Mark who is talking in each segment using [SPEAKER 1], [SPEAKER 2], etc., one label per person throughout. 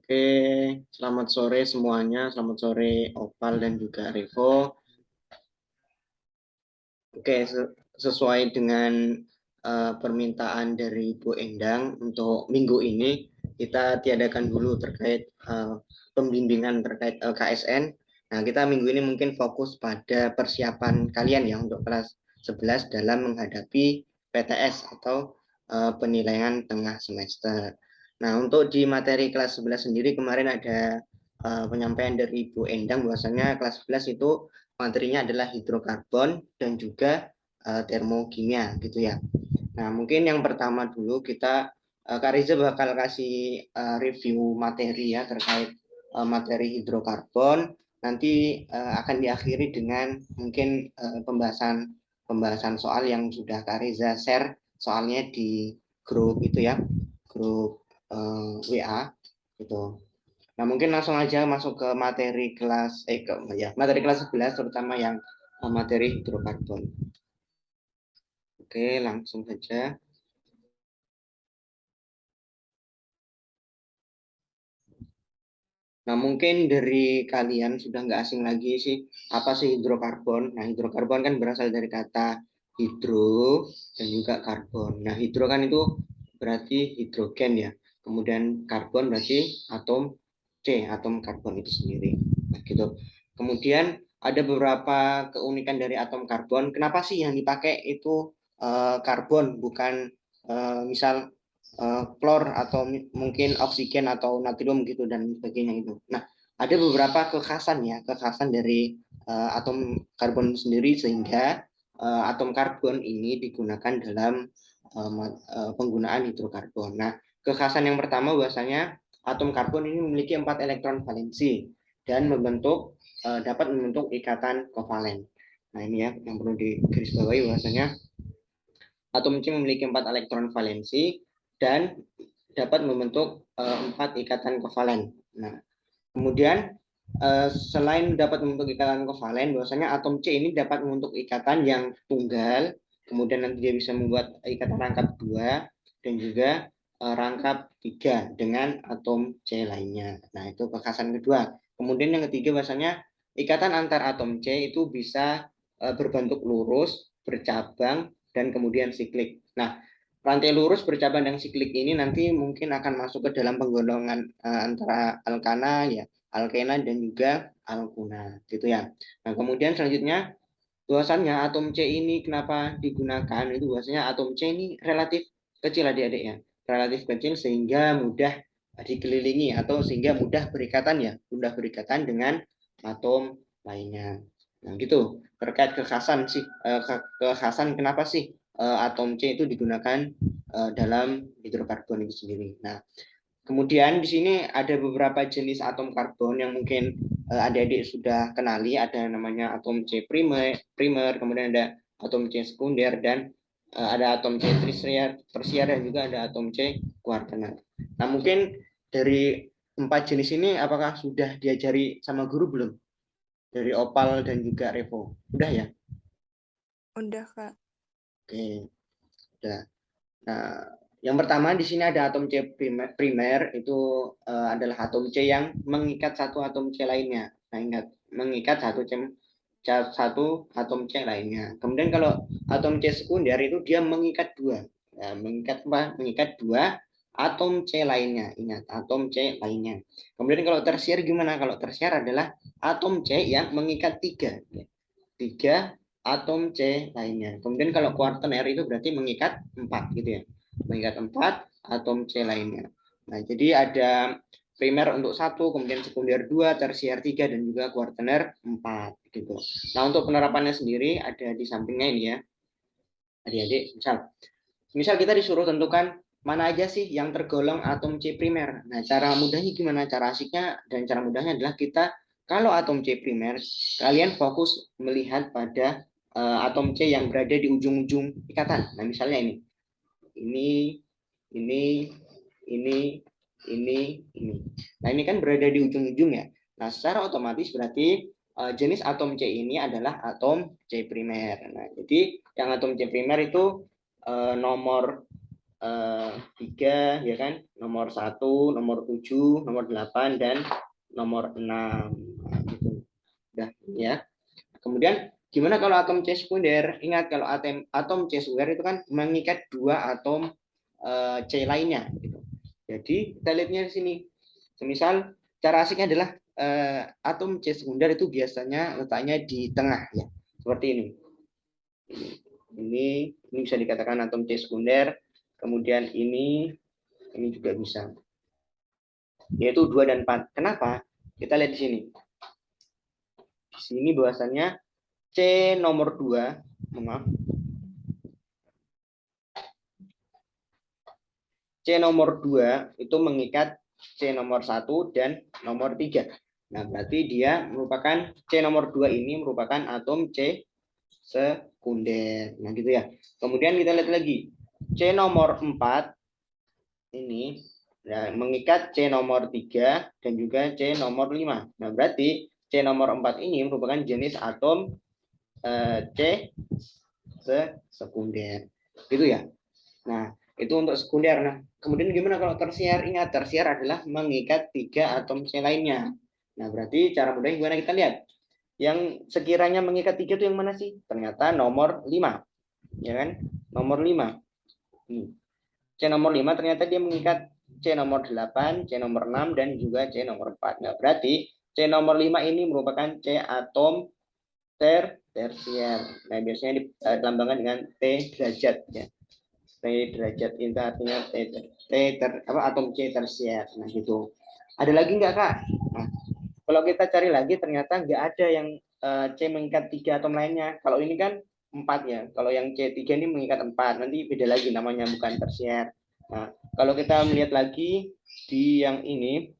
[SPEAKER 1] Oke, selamat sore semuanya. Selamat sore Opal dan juga Revo. Oke, sesuai dengan permintaan dari Bu Endang untuk minggu ini, kita tiadakan dulu terkait pembimbingan terkait KSN. Nah, kita minggu ini mungkin fokus pada persiapan kalian ya untuk kelas 11 dalam menghadapi PTS atau penilaian tengah semester. Nah, untuk di materi kelas 11 sendiri kemarin ada penyampaian dari Bu Endang bahwasanya kelas 11 itu materinya adalah hidrokarbon dan juga termokimia gitu ya. Nah, mungkin yang pertama dulu kita Kak Riza bakal kasih review materi ya terkait materi hidrokarbon. Nanti akan diakhiri dengan mungkin pembahasan soal yang sudah Kak Riza share soalnya di grup itu ya, grup WA gitu. Nah, mungkin langsung aja masuk ke materi kelas materi kelas 11 terutama yang materi hidrokarbon. Oke, langsung saja. Nah, mungkin dari kalian sudah nggak asing lagi sih, apa sih hidrokarbon? Nah, hidrokarbon kan berasal dari kata hidro dan juga karbon. Nah, hidro kan itu berarti hidrogen ya. Kemudian karbon berarti atom C, atom karbon itu sendiri. Nah, gitu. Kemudian ada beberapa keunikan dari atom karbon. Kenapa sih yang dipakai itu karbon, bukan misal klor atau mungkin oksigen atau natrium gitu dan sebagainya itu. Nah, ada beberapa kekhasan ya, kekhasan dari atom karbon sendiri sehingga atom karbon ini digunakan dalam penggunaan hidrokarbon. Nah, kekhasan yang pertama bahwasanya atom karbon ini memiliki 4 elektron valensi dan dapat membentuk ikatan kovalen. Nah, ini ya yang perlu digarisbawahi bahwasanya atom C memiliki 4 elektron valensi dan dapat membentuk 4 ikatan kovalen. Nah, kemudian selain dapat membentuk ikatan kovalen, bahwasanya atom C ini dapat membentuk ikatan yang tunggal, kemudian nanti dia bisa membuat ikatan rangkap 2 dan juga rangkap 3 dengan atom C lainnya. Nah, itu kekhasan kedua. Kemudian yang ketiga bahwasanya ikatan antar atom C itu bisa berbentuk lurus, bercabang, dan kemudian siklik. Nah, rantai lurus bercabang dan siklik ini nanti mungkin akan masuk ke dalam penggolongan antara alkana ya, alkena dan juga alkuna gitu ya. Nah, kemudian selanjutnya bahwasannya atom C ini kenapa digunakan itu bahwasanya atom C ini relatif kecil adik-adik ya. Relatif kecil sehingga mudah dikelilingi atau sehingga mudah berikatan ya, mudah berikatan dengan atom lainnya. Nah, gitu. Terkait kekhasan sih kekhasan kenapa sih atom C itu digunakan dalam hidrokarbon itu sendiri. Nah, kemudian di sini ada beberapa jenis atom karbon yang mungkin adik-adik sudah kenali. Ada namanya atom C primer, kemudian ada atom C sekunder, dan ada atom C tersier, dan juga ada atom C kuartener. Nah, mungkin dari 4 jenis ini apakah sudah diajari sama guru belum? Dari Opal dan juga Revo. Udah ya?
[SPEAKER 2] Udah, Kak.
[SPEAKER 1] Oke, udah. Nah, yang pertama di sini ada atom C primer itu adalah atom C yang mengikat satu atom C lainnya. Nah, ingat mengikat satu atom C lainnya. Kemudian kalau atom C sekunder itu dia mengikat dua. Nah, mengikat apa? Mengikat dua atom C lainnya. Ingat, atom C lainnya. Kemudian kalau tersier gimana? Kalau tersier adalah atom C yang mengikat tiga. Tiga atom C lainnya. Kemudian kalau kuartener itu berarti mengikat 4 gitu ya. Mengikat 4 atom C lainnya. Nah, jadi ada primer untuk 1, kemudian sekunder 2, tersier 3, dan juga kuartener 4 gitu. Nah, untuk penerapannya sendiri ada di sampingnya ini ya. Adik-adik, misal kita disuruh tentukan mana aja sih yang tergolong atom C primer. Nah, cara mudahnya gimana? Cara asiknya dan cara mudahnya adalah kita kalau atom C primer, kalian fokus melihat pada atom C yang berada di ujung-ujung ikatan. Nah, misalnya ini. Ini, ini, ini, ini. Nah, ini kan berada di ujung-ujung ya. Nah, secara otomatis berarti jenis atom C ini adalah atom C primer. Nah, jadi yang atom C primer itu nomor 3 ya kan, nomor 1, nomor 7, nomor 8 dan nomor 6. Nah, gitu. Udah ya. Kemudian gimana kalau atom C sekunder? Ingat kalau atom C sekunder itu kan mengikat dua atom C lainnya gitu. Jadi kita lihatnya di sini. Semisal cara asiknya adalah atom C sekunder itu biasanya letaknya di tengah ya. Seperti ini. Ini bisa dikatakan atom C sekunder. Kemudian ini juga bisa. Yaitu 2 dan 4. Kenapa? Kita lihat di sini. Di sini bahwasannya C nomor 2, maaf. C nomor 2 itu mengikat C nomor 1 dan nomor 3. Nah, berarti dia merupakan C nomor 2 ini merupakan atom C sekunder. Nah, gitu ya. Kemudian kita lihat lagi. C nomor 4 ini ya, mengikat C nomor 3 dan juga C nomor 5. Nah, berarti C nomor 4 ini merupakan jenis atom C sekunder. Gitu ya. Nah, itu untuk sekunder. Nah, kemudian gimana kalau tersier? Ingat, tersier adalah mengikat 3 atom C lainnya. Nah, berarti cara mudahnya gimana kita lihat? Yang sekiranya mengikat 3 itu yang mana sih? Ternyata nomor 5. Ya kan? Nomor 5. C nomor 5 ternyata dia mengikat C nomor 8, C nomor 6, dan juga C nomor 4. Nah, berarti C nomor 5 ini merupakan C atom tersier. Nah, biasanya dilambangkan dengan T derajat ya. T derajat itu artinya atom C tersier. Nah, gitu. Ada lagi nggak, Kak? Nah, kalau kita cari lagi ternyata nggak ada yang C mengikat 3 atom lainnya. Kalau ini kan 4 ya. Kalau yang C3 ini mengikat 4. Nanti beda lagi namanya, bukan tersier. Nah, kalau kita melihat lagi di yang ini,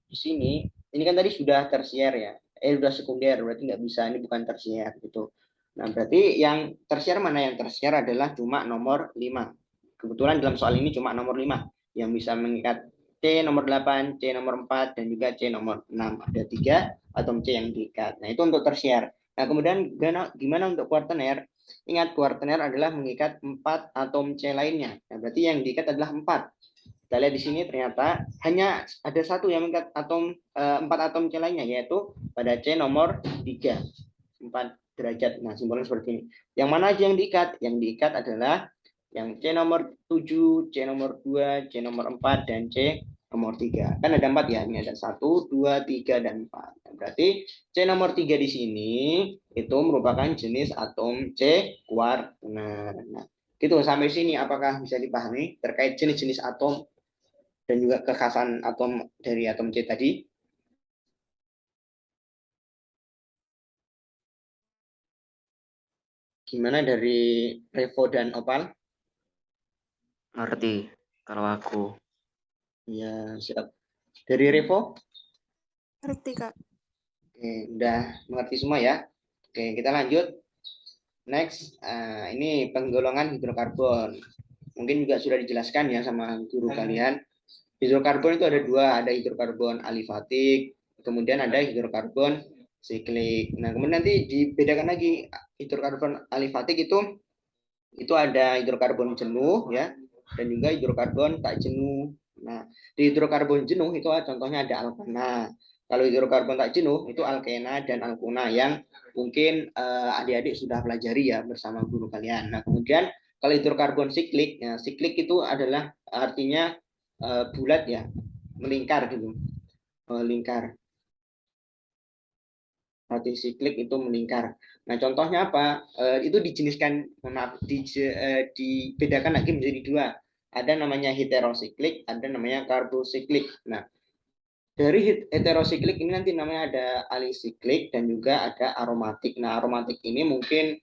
[SPEAKER 1] di sini kan tadi sudah tersier ya. Sudah sekunder, berarti nggak bisa, ini bukan tersier gitu. Nah, berarti yang tersier mana? Yang tersier adalah cuma nomor 5. Kebetulan dalam soal ini cuma nomor 5 yang bisa mengikat C nomor 8, C nomor 4, dan juga C nomor 6. Ada 3 atom C yang diikat. Nah, itu untuk tersier. Nah, kemudian gimana untuk kuartener? Ingat, kuartener adalah mengikat 4 atom C lainnya. Nah, berarti yang diikat adalah 4. Kita lihat di sini ternyata hanya ada satu yang mengikat 4 atom C lainnya, yaitu pada C nomor 3. 4 derajat. Nah, simbolnya seperti ini. Yang mana aja yang diikat? Yang diikat adalah yang C nomor 7, C nomor 2, C nomor 4, dan C nomor 3. Kan ada 4 ya, ini ada 1, 2, 3, dan 4. Nah, berarti C nomor 3 di sini itu merupakan jenis atom C kuartener. Nah, gitu sampai sini apakah bisa dipahami terkait jenis-jenis atom dan juga kekhasan atom dari atom C tadi? Gimana dari Revo dan Opal?
[SPEAKER 3] Ngerti kalau aku.
[SPEAKER 1] Ya, siap. Dari Revo?
[SPEAKER 2] Ngerti, Kak.
[SPEAKER 1] Oke, udah mengerti semua ya. Oke, kita lanjut. Next, ini penggolongan hidrokarbon. Mungkin juga sudah dijelaskan ya sama guru kalian. Hidrokarbon itu ada dua, ada hidrokarbon alifatik, kemudian ada hidrokarbon siklik. Nah, kemudian nanti dibedakan lagi hidrokarbon alifatik itu ada hidrokarbon jenuh ya, dan juga hidrokarbon tak jenuh. Nah, di hidrokarbon jenuh itu contohnya ada alkana. Kalau hidrokarbon tak jenuh itu alkena dan alkuna yang mungkin adik-adik sudah pelajari ya bersama guru kalian. Nah, kemudian kalau hidrokarbon siklik, ya, siklik itu adalah artinya bulat ya, melingkar gitu, melingkar. Arti siklik itu melingkar. Nah, contohnya apa? Itu dijeniskan, dibedakan lagi menjadi dua. Ada namanya heterosiklik, ada namanya karbosiklik. Nah, dari heterosiklik ini nanti namanya ada alisiklik dan juga ada aromatik. Nah, aromatik ini mungkin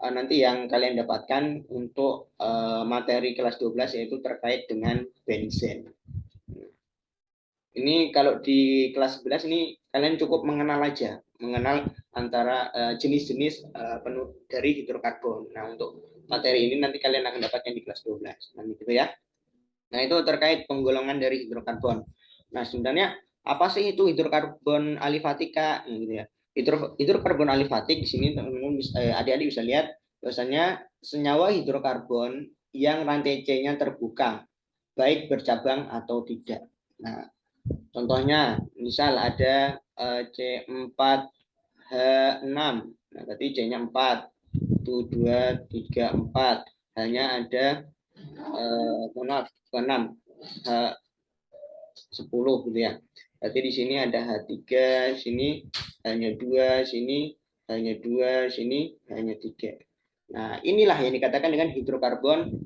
[SPEAKER 1] nanti yang kalian dapatkan untuk materi kelas 12 yaitu terkait dengan benzen. Ini kalau di kelas 11 ini kalian cukup mengenal aja, mengenal antara jenis-jenis dari hidrokarbon. Nah, untuk materi ini nanti kalian akan dapatkan di kelas 12. Nah, gitu ya. Nah, itu terkait penggolongan dari hidrokarbon. Nah, sebenarnya apa sih itu hidrokarbon alifatik, Kak? Nah, gitu ya. Hidrokarbon alifatik di sini teman-teman adik-adik bisa lihat Biasanya senyawa hidrokarbon yang rantai C-nya terbuka, baik bercabang atau tidak. Nah, contohnya, misal ada C4H6, nah berarti C-nya 4, 1, 2, 3, 4. Hanya ada 6, H10 gitu ya. Berarti di sini ada H3, sini hanya 2, sini hanya 2, sini hanya 3. Nah, inilah yang dikatakan dengan hidrokarbon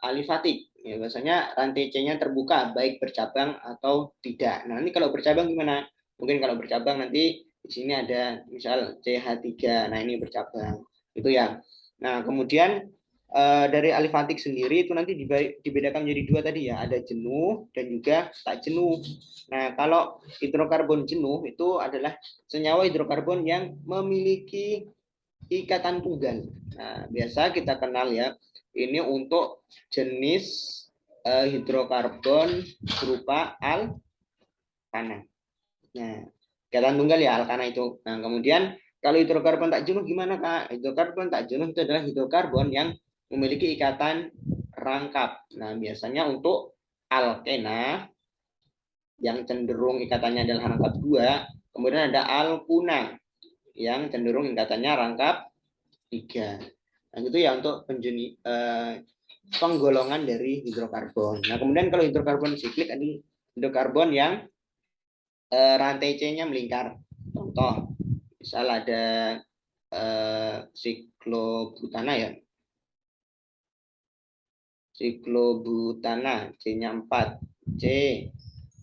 [SPEAKER 1] alifatik. Ya, biasanya rantai C-nya terbuka, baik bercabang atau tidak. Nah, ini kalau bercabang gimana? Mungkin kalau bercabang nanti di sini ada misal CH3. Nah, ini bercabang. Itu ya. Nah, kemudian dari alifatik sendiri itu nanti dibedakan menjadi dua tadi ya. Ada jenuh dan juga tak jenuh. Nah, kalau hidrokarbon jenuh itu adalah senyawa hidrokarbon yang memiliki ikatan tunggal. Nah, biasa kita kenal ya, ini untuk jenis hidrokarbon berupa alkana. Nah, ikatan tunggal ya alkana itu. Nah, kemudian kalau hidrokarbon tak jenuh gimana Kak? Hidrokarbon tak jenuh itu adalah hidrokarbon yang memiliki ikatan rangkap. Nah, biasanya untuk alkena yang cenderung ikatannya adalah rangkap 2, kemudian ada alkuna yang cenderung ikatannya rangkap 3. Nah, itu ya untuk penggolongan dari hidrokarbon. Nah, kemudian kalau hidrokarbon siklik ada hidrokarbon yang rantai C-nya melingkar. Contoh, misal ada siklobutana ya. Siklobutana, C-nya 4. C,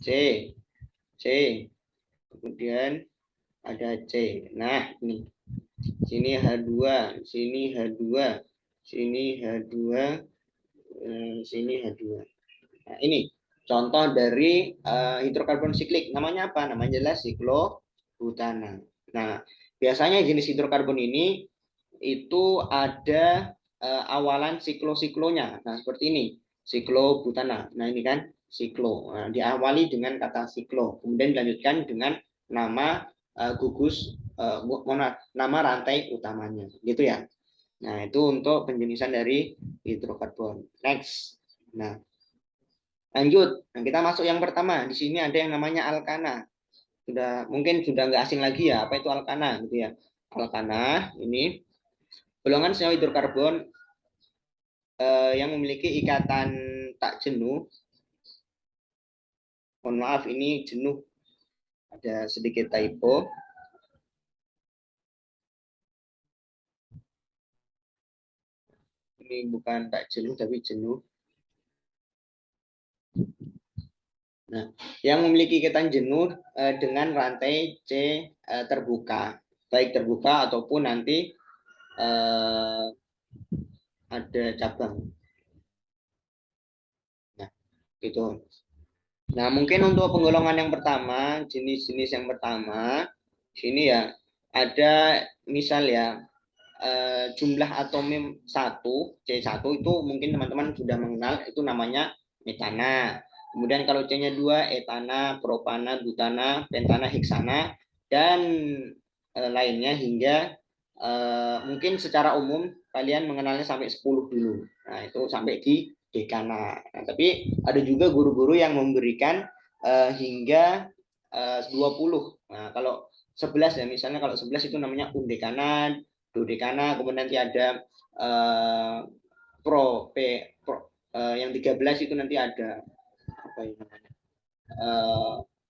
[SPEAKER 1] C, C. Kemudian ada C. Nah, ini. Sini H2, sini H2, sini H2, sini H2. Nah, ini contoh dari hidrokarbon siklik. Namanya apa? Namanya adalah siklobutana. Nah, biasanya jenis hidrokarbon ini itu ada awalan siklo-siklonya. Nah, seperti ini. Siklobutana. Nah, ini kan siklo. Nah, diawali dengan kata siklo. Kemudian dilanjutkan dengan nama gugus nama rantai utamanya. Gitu ya. Nah, itu untuk penjenisan dari hidrokarbon. Next. Nah, lanjut. Nah, kita masuk yang pertama. Di sini ada yang namanya alkana. Mungkin sudah nggak asing lagi ya. Apa itu alkana gitu ya. Alkana ini golongan senyawa hidrokarbon yang memiliki ikatan tak jenuh. Mohon maaf ini jenuh. Ada sedikit typo. Ini bukan tak jenuh tapi jenuh. Nah, yang memiliki ikatan jenuh dengan rantai C terbuka, baik terbuka ataupun nanti ada cabang. Nah, gitu. Nah, mungkin untuk penggolongan yang pertama, jenis-jenis yang pertama, sini ya ada misal ya jumlah atomnya 1, C1 itu mungkin teman-teman sudah mengenal, itu namanya metana. Kemudian kalau C-nya 2, etana, propana, butana, pentana, heksana, dan lainnya hingga mungkin secara umum kalian mengenalnya sampai 10 dulu. Nah, itu sampai di dekana. Nah, tapi ada juga guru-guru yang memberikan hingga 20. Nah, kalau 11 ya, misalnya kalau 11 itu namanya undekana, dodekana, kemudian nanti ada yang 13 itu nanti ada apa ya namanya?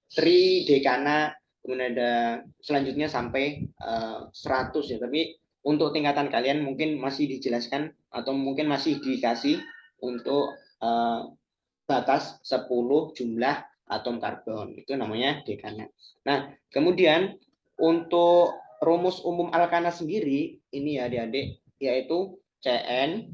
[SPEAKER 1] Tridekana, kemudian ada selanjutnya sampai 100 ya, tapi untuk tingkatan kalian mungkin masih dijelaskan atau mungkin masih dikasih untuk batas 10 jumlah atom karbon, itu namanya dekana. Nah, kemudian untuk rumus umum alkana sendiri ini ya adik-adik, yaitu Cn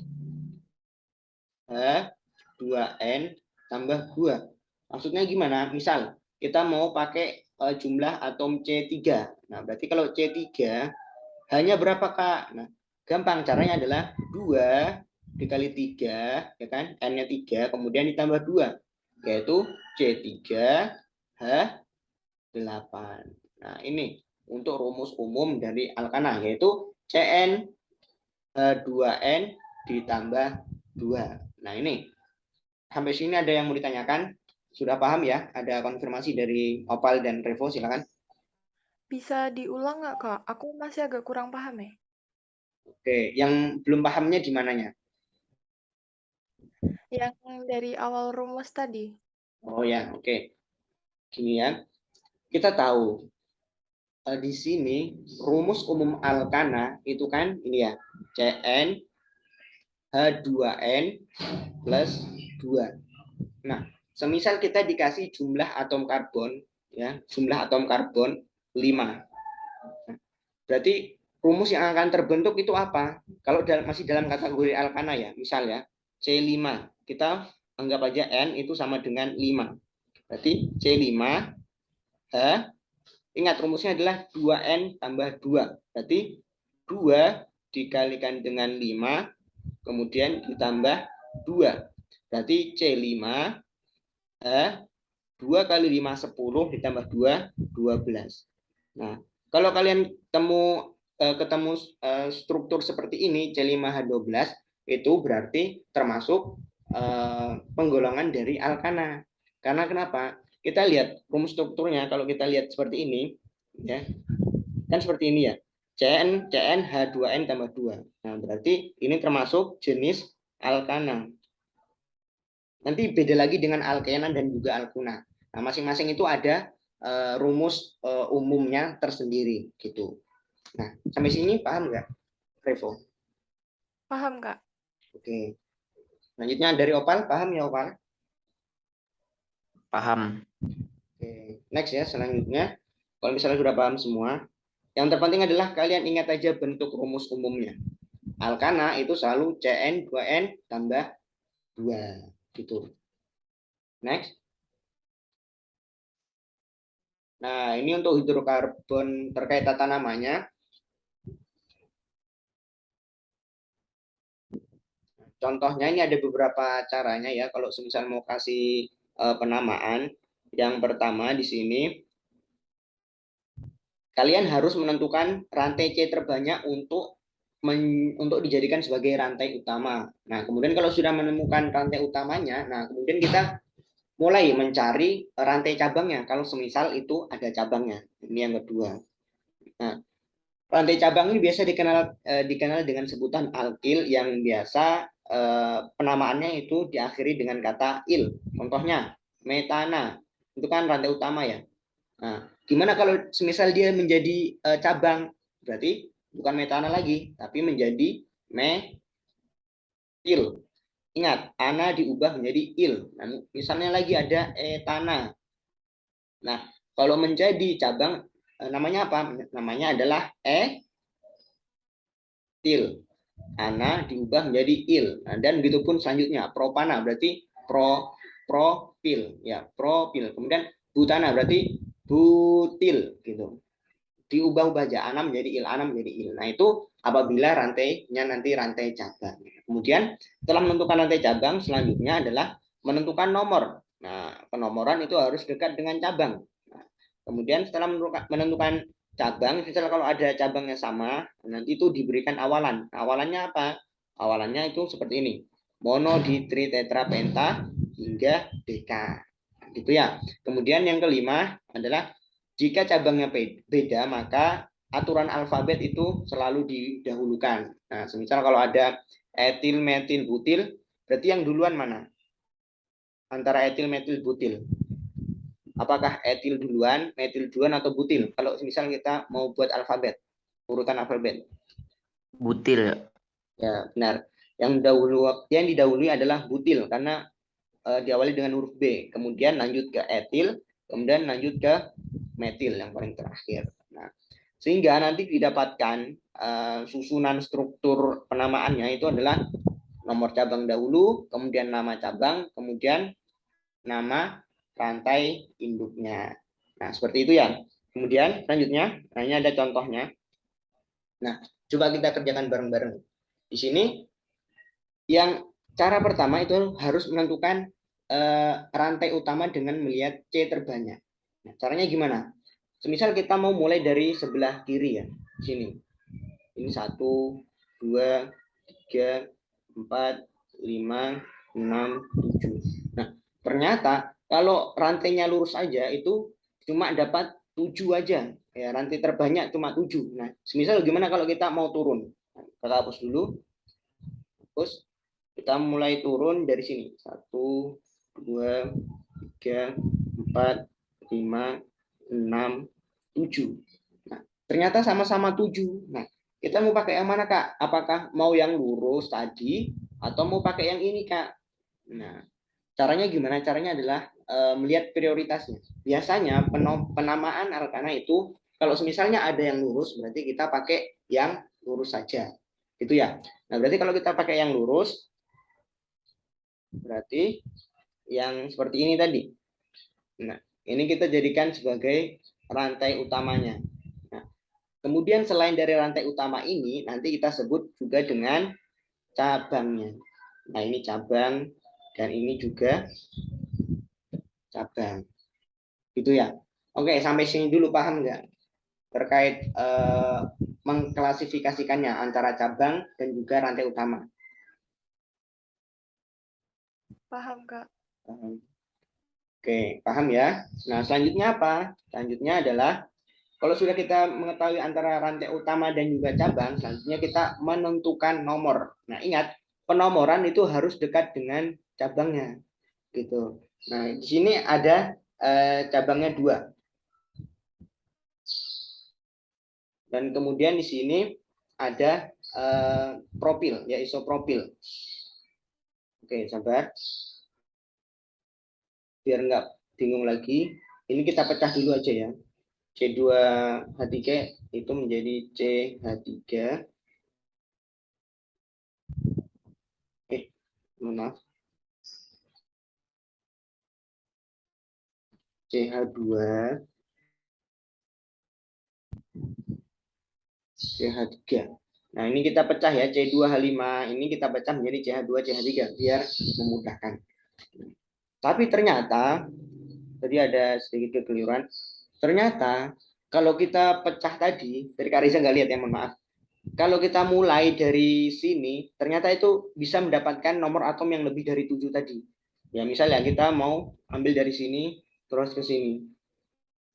[SPEAKER 1] H2n tambah 2. Maksudnya gimana? Misal kita mau pakai jumlah atom C3. Nah, berarti kalau C3 hanya berapa Kak? Nah, gampang, caranya adalah 2 dikali 3, ya kan? N-nya 3, kemudian ditambah 2, yaitu C3H8. Nah, ini untuk rumus umum dari alkana, yaitu Cn H2N ditambah 2. Nah, ini. Sampai sini ada yang mau ditanyakan? Sudah paham ya? Ada konfirmasi dari Opal dan Revo, silakan.
[SPEAKER 2] Bisa diulang nggak, Kak? Aku masih agak kurang paham ya.
[SPEAKER 1] Oke, yang belum pahamnya di mananya?
[SPEAKER 2] Yang dari awal rumus tadi.
[SPEAKER 1] Oh ya, oke. Gini ya, kita tahu di sini rumus umum alkana itu kan ini ya, Cn H2N plus 2. Nah, semisal kita dikasih jumlah atom karbon, ya, jumlah atom karbon 5. Berarti rumus yang akan terbentuk itu apa? Kalau masih dalam kategori alkana ya, misal ya, C5. Kita anggap aja N itu sama dengan 5. Berarti C5, H, ingat rumusnya adalah 2N tambah 2. Berarti 2 dikalikan dengan 5, kemudian ditambah 2. Berarti C5, H, 2 kali 5, 10, ditambah 2, 12. Nah, kalau kalian ketemu struktur seperti ini, C5H12, itu berarti termasuk penggolongan dari alkana. Karena kenapa? Kita lihat rumus strukturnya, kalau kita lihat seperti ini, ya, kan seperti ini ya. Cn H2N tambah 2. Nah, berarti ini termasuk jenis alkana. Nanti beda lagi dengan alkena dan juga alkuna. Nah, masing-masing itu ada rumus umumnya tersendiri gitu. Nah, sampai sini paham nggak, Revo?
[SPEAKER 2] Paham, Kak?
[SPEAKER 1] Oke. Selanjutnya dari Opal, paham ya Opal?
[SPEAKER 3] Paham.
[SPEAKER 1] Oke. Next ya, selanjutnya. Kalau misalnya sudah paham semua, yang terpenting adalah kalian ingat aja bentuk rumus umumnya. Alkana itu selalu Cn 2N tambah 2 gitu. Next. Nah, ini untuk hidrokarbon terkait tata namanya. Contohnya ini ada beberapa caranya ya kalau semisal mau kasih penamaan. Yang pertama di sini kalian harus menentukan rantai C terbanyak untuk dijadikan sebagai rantai utama. Nah, kemudian kalau sudah menemukan rantai utamanya, nah kemudian kita mulai mencari rantai cabangnya kalau semisal itu ada cabangnya. Ini yang kedua. Nah, rantai cabang ini biasa dikenal dengan sebutan alkil yang biasa penamaannya itu diakhiri dengan kata il. Contohnya metana, itu kan rantai utama ya. Nah, gimana kalau semisal dia menjadi cabang? Berarti bukan metana lagi, tapi menjadi metil. Ingat, ana diubah menjadi il. Nah, misalnya lagi ada etana. Nah, kalau menjadi cabang namanya apa? Namanya adalah etil. Ana diubah menjadi il. Nah, dan begitu pun selanjutnya propana berarti propil ya, propil. Kemudian butana berarti butil gitu. Diubah-ubah aja ana menjadi il, ana menjadi il. Nah, itu apabila rantainya nanti rantai cabang. Kemudian setelah menentukan rantai cabang, selanjutnya adalah menentukan nomor. Nah, penomoran itu harus dekat dengan cabang. Nah, kemudian setelah menentukan cabang, misalnya kalau ada cabangnya sama, nanti itu diberikan awalan. Awalannya apa? Awalannya itu seperti ini. Mono, ditri, tetra, penta, hingga deka. Gitu ya. Kemudian yang kelima adalah jika cabangnya beda, maka aturan alfabet itu selalu didahulukan. Nah, semisal kalau ada etil, metil, butil, berarti yang duluan mana? Antara etil, metil, butil. Apakah etil duluan, metil duluan, atau butil? Kalau misal kita mau buat alfabet, urutan alfabet.
[SPEAKER 3] Butil.
[SPEAKER 1] Ya, benar. Yang didahului adalah butil karena diawali dengan huruf B, kemudian lanjut ke etil, kemudian lanjut ke metil yang paling terakhir. Nah, sehingga nanti didapatkan susunan struktur penamaannya itu adalah nomor cabang dahulu, kemudian nama cabang, kemudian nama rantai induknya. Nah, seperti itu ya. Kemudian selanjutnya, nah ini ada contohnya. Nah, coba kita kerjakan bareng-bareng. Di sini yang cara pertama itu harus menentukan rantai utama dengan melihat C terbanyak. Nah, caranya gimana? Semisal kita mau mulai dari sebelah kiri ya, sini. Ini 1, 2, 3, 4, 5, 6, 7. Nah, ternyata kalau rantainya lurus aja itu cuma dapat 7 aja. Ya, rantai terbanyak cuma 7. Nah, semisal gimana kalau kita mau turun? Kita hapus dulu. Hapus. Kita mulai turun dari sini. 1, 2, 3, 4, 5, 6, 7. Nah, ternyata sama-sama 7. Nah, kita mau pakai yang mana, Kak? Apakah mau yang lurus tadi atau mau pakai yang ini, Kak? Nah, caranya gimana? Caranya adalah melihat prioritasnya. Biasanya penamaan arkana itu kalau misalnya ada yang lurus berarti kita pakai yang lurus saja. Gitu ya. Nah, berarti kalau kita pakai yang lurus berarti yang seperti ini tadi. Nah, ini kita jadikan sebagai rantai utamanya. Nah, kemudian selain dari rantai utama ini, nanti kita sebut juga dengan cabangnya. Nah, ini cabang dan ini juga cabang. Gitu ya. Oke, sampai sini dulu paham nggak? Terkait mengklasifikasikannya antara cabang dan juga rantai utama.
[SPEAKER 2] Paham, Kak.
[SPEAKER 1] Paham. Oke, paham ya. Nah, selanjutnya apa? Selanjutnya adalah kalau sudah kita mengetahui antara rantai utama dan juga cabang, selanjutnya kita menentukan nomor. Nah, ingat, penomoran itu harus dekat dengan cabangnya. Gitu. Nah, di sini ada cabangnya 2. Dan kemudian di sini ada propil, ya isopropil. Oke, sabar. Biar nggak bingung lagi. Ini kita pecah dulu aja ya. C2H3 itu menjadi CH3. Maaf. CH2, CH3. Nah, ini kita pecah ya, C2H5 ini kita pecah menjadi CH2, CH3 biar memudahkan. Tapi ternyata tadi ada sedikit kekeliruan. Ternyata kalau kita pecah tadi, dari Kak Riza nggak lihat ya, mohon maaf. Kalau kita mulai dari sini, ternyata itu bisa mendapatkan nomor atom yang lebih dari 7 tadi. Ya, misalnya kita mau ambil dari sini, terus ke sini.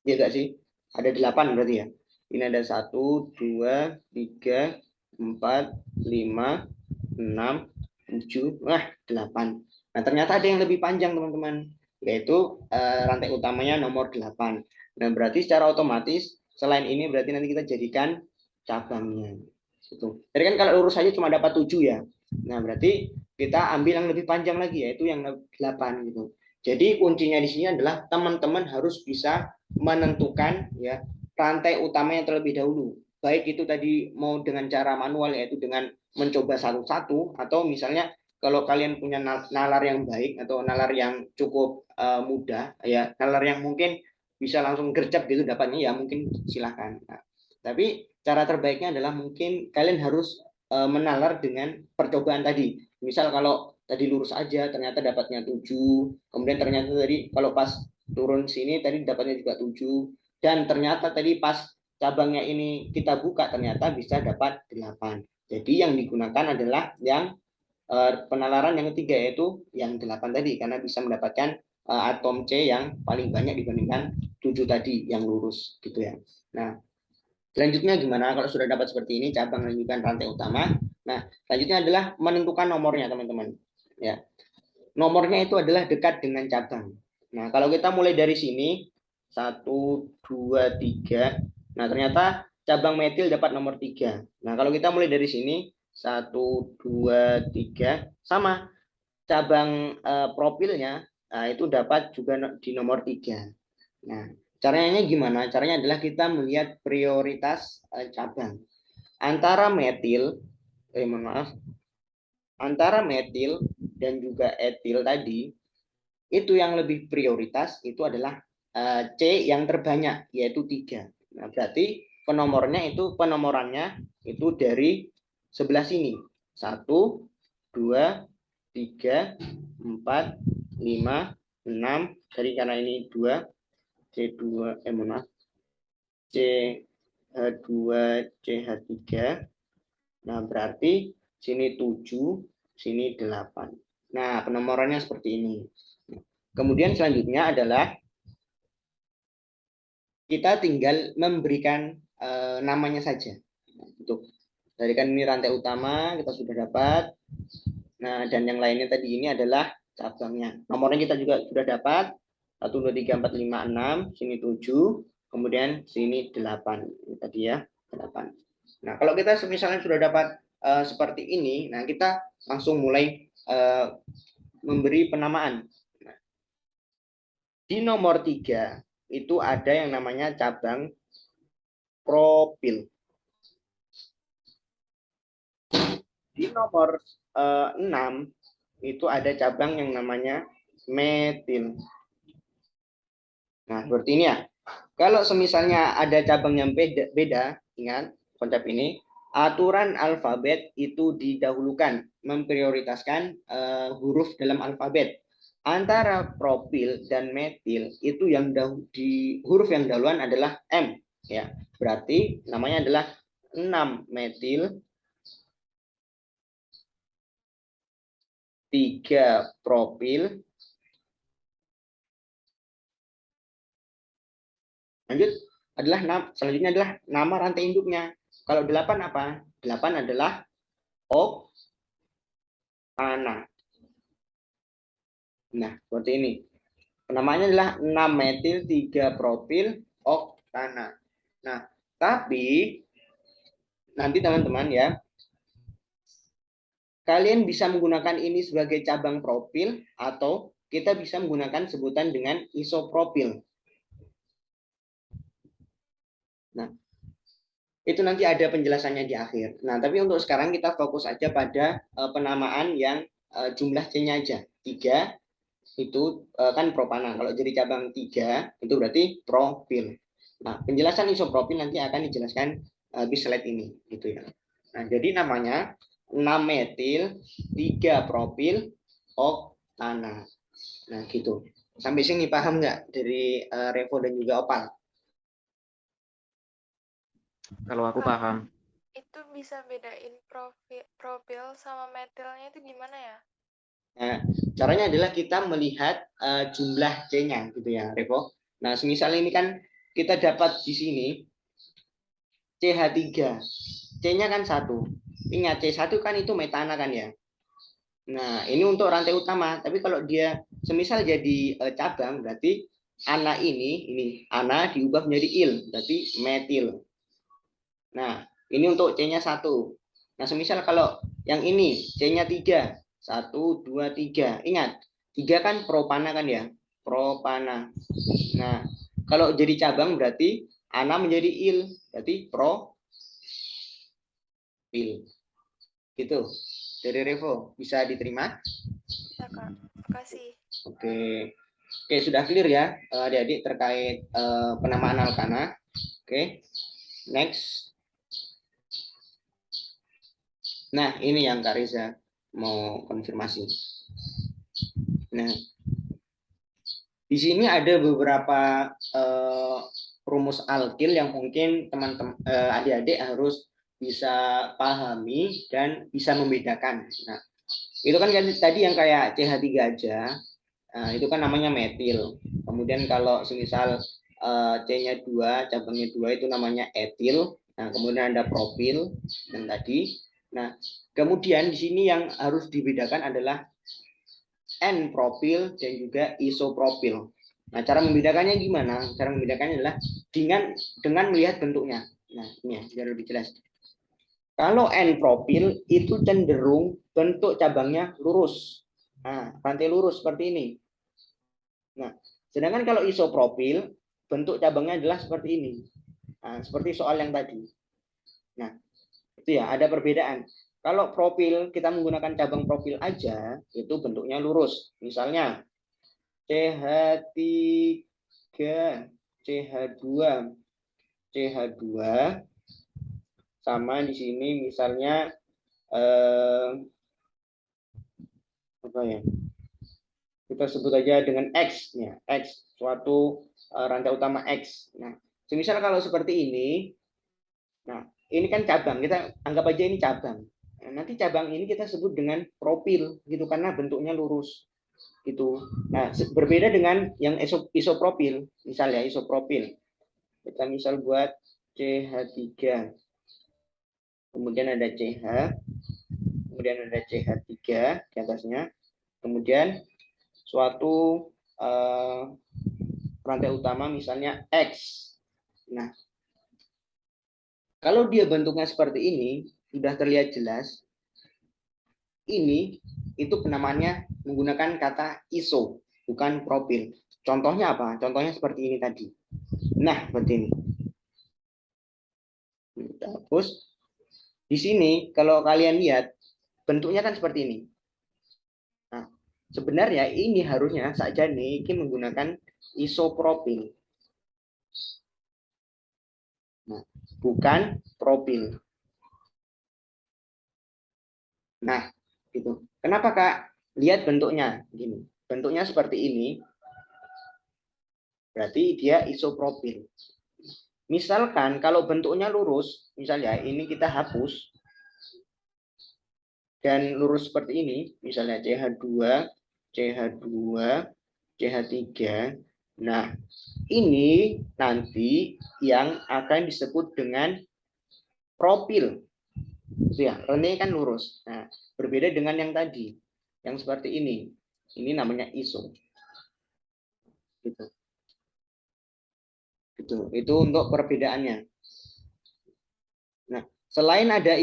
[SPEAKER 1] Ya enggak sih? Ada 8 berarti ya. Ini ada 1, 2, 3, 4, 5, 6, 7, 8. Nah, ternyata ada yang lebih panjang, teman-teman. Yaitu rantai utamanya nomor 8. Nah, berarti secara otomatis, selain ini berarti nanti kita jadikan cabangnya. Itu. Jadi kan kalau lurus saja cuma dapat 7 ya. Nah, berarti kita ambil yang lebih panjang lagi, yaitu yang 8 gitu. Jadi kuncinya di sini adalah teman-teman harus bisa menentukan ya rantai utamanya terlebih dahulu. Baik itu tadi mau dengan cara manual yaitu dengan mencoba satu-satu atau misalnya kalau kalian punya nalar yang baik atau nalar yang cukup mudah ya nalar yang mungkin bisa langsung gercep gitu dapatnya ya mungkin silahkan. Nah, tapi cara terbaiknya adalah mungkin kalian harus menalar dengan percobaan tadi. Misal kalau tadi lurus aja ternyata dapatnya 7, kemudian ternyata tadi kalau pas turun sini tadi dapatnya juga 7 dan ternyata tadi pas cabangnya ini kita buka ternyata bisa dapat 8. Jadi yang digunakan adalah yang penalaran yang ketiga yaitu yang 8 tadi karena bisa mendapatkan atom C yang paling banyak dibandingkan 7 tadi yang lurus gitu ya. Nah, selanjutnya gimana kalau sudah dapat seperti ini cabang menunjukkan rantai utama. Nah, selanjutnya adalah menentukan nomornya teman-teman. Ya. Nomornya itu adalah dekat dengan cabang. Nah, kalau kita mulai dari sini 1, 2, 3. Nah, ternyata cabang metil dapat nomor 3. Nah, kalau kita mulai dari sini 1, 2, 3 sama cabang propilnya nah, itu dapat juga di nomor 3. Nah, caranya gimana? Caranya adalah kita melihat prioritas cabang. Antara metil, maaf, antara metil dan juga etil tadi, itu yang lebih prioritas itu adalah C yang terbanyak, yaitu 3. Nah, berarti penomorannya itu dari sebelah sini. 1, 2, 3, 4, 5, 6. Jadi karena ini 2, C2, maaf, C2, CH3. Nah, berarti sini 7, sini 8. Nah, penomorannya seperti ini. Kemudian selanjutnya adalah kita tinggal memberikan namanya saja. Untuk dari kan ini rantai utama kita sudah dapat. Nah, dan yang lainnya tadi ini adalah cabangnya. Nomornya kita juga sudah dapat. 1, 2, 3, 4, 5, 6. Sini 7. Kemudian sini 8. Ini tadi ya, 8. Nah, kalau kita misalnya sudah dapat seperti ini, nah kita langsung mulai memberi penamaan. Nah, di nomor 3, itu ada yang namanya cabang propil. Di nomor 6 itu ada cabang yang namanya metil. Nah, seperti ini ya. Kalau semisalnya ada cabang yang beda, ingat konsep ini, aturan alfabet itu didahulukan, memprioritaskan huruf dalam alfabet. Antara propil dan metil itu yang di huruf yang dahuluan adalah M, ya. Berarti namanya adalah 6 metil, 3 propil. Lanjut selanjutnya adalah nama rantai induknya. Kalau 8 apa? 8 adalah oktana. Nah, seperti ini. Namanya adalah 6 metil 3 propil oktana. Nah, tapi nanti teman-teman ya, kalian bisa menggunakan ini sebagai cabang propil atau kita bisa menggunakan sebutan dengan isopropil. Nah, itu nanti ada penjelasannya di akhir. Nah, tapi untuk sekarang kita fokus aja pada penamaan yang jumlah C-nya aja. 3 itu kan propana. Kalau jadi cabang 3 itu berarti propil. Nah, penjelasan isopropil nanti akan dijelaskan di slide ini gitu ya. Nah, jadi namanya 6 metil 3 propil oktana. Nah, gitu. Sampai sini paham nggak dari Revo dan juga Opal?
[SPEAKER 3] Kalau aku paham.
[SPEAKER 2] Itu bisa bedain propil sama metilnya itu gimana ya?
[SPEAKER 1] Nah, caranya adalah kita melihat jumlah C-nya gitu ya, Revo. Nah, semisal ini kan kita dapat di sini CH3. C-nya kan 1. Ingat C1 kan itu metana kan ya. Nah, ini untuk rantai utama, tapi kalau dia semisal jadi cabang berarti ana ini ana diubah menjadi il, berarti metil. Nah, ini untuk C-nya 1. Nah, semisal kalau yang ini C-nya 3. 1, 2, 3. Ingat, 3 kan propana kan ya? Propana. Nah, kalau jadi cabang berarti ana menjadi il, berarti propil. Gitu. Dari Revo, bisa diterima?
[SPEAKER 2] Bisa, Kak. Makasih.
[SPEAKER 1] Oke. Oke, sudah clear ya adik-adik terkait penamaan alkana. Oke. Next. Nah, ini yang Kak Reza mau konfirmasi. Nah, di sini ada beberapa rumus alkil yang mungkin teman-teman adik-adik harus bisa pahami dan bisa membedakan. Nah, itu kan tadi yang kayak CH3 aja, itu kan namanya metil. Kemudian kalau semisal C-nya 2, cabangnya 2 itu namanya etil. Nah, kemudian ada propil yang tadi. Nah, kemudian di sini yang harus dibedakan adalah N-propil dan juga isopropil. Nah, cara membedakannya gimana? Cara membedakannya adalah dengan melihat bentuknya. Nah, ini ya, biar lebih jelas. Kalau N-propil itu cenderung bentuk cabangnya lurus. Nah, rantai lurus seperti ini. Nah, sedangkan kalau isopropil, bentuk cabangnya adalah seperti ini. Nah, seperti soal yang tadi. Nah, itu ya, ada perbedaan. Kalau propil, kita menggunakan cabang propil aja, itu bentuknya lurus. Misalnya, CH3, CH2, CH2, sama di sini misalnya, apa ya? Kita sebut aja dengan X, ya, X, suatu rantai utama X. Nah, semisal kalau seperti ini, nah, ini kan cabang, kita anggap aja ini cabang. Nanti cabang ini kita sebut dengan propil gitu karena bentuknya lurus gitu. Nah, berbeda dengan yang isopropil, misalnya isopropil. Kita misal buat CH3. Kemudian ada CH, kemudian ada CH3 di atasnya. Kemudian suatu rantai utama misalnya X. Nah, kalau dia bentuknya seperti ini, sudah terlihat jelas, ini itu penamaannya menggunakan kata iso, bukan propil. Contohnya apa? Contohnya seperti ini tadi. Nah, seperti ini. Terus di sini kalau kalian lihat bentuknya kan seperti ini. Nah, sebenarnya ini harusnya saja nih menggunakan isopropil. Nah, bukan propil. Nah, gitu. Kenapa Kak? Lihat bentuknya gini. Bentuknya seperti ini. Berarti dia isopropil. Misalkan kalau bentuknya lurus, misalnya ini kita hapus dan lurus seperti ini, misalnya CH2, CH2, CH3. Nah, ini nanti yang akan disebut dengan propil. Itu ya, ini kan lurus. Nah, berbeda dengan yang tadi, yang seperti ini. Ini namanya iso. Gitu. Gitu. Itu untuk perbedaannya. Nah, selain ada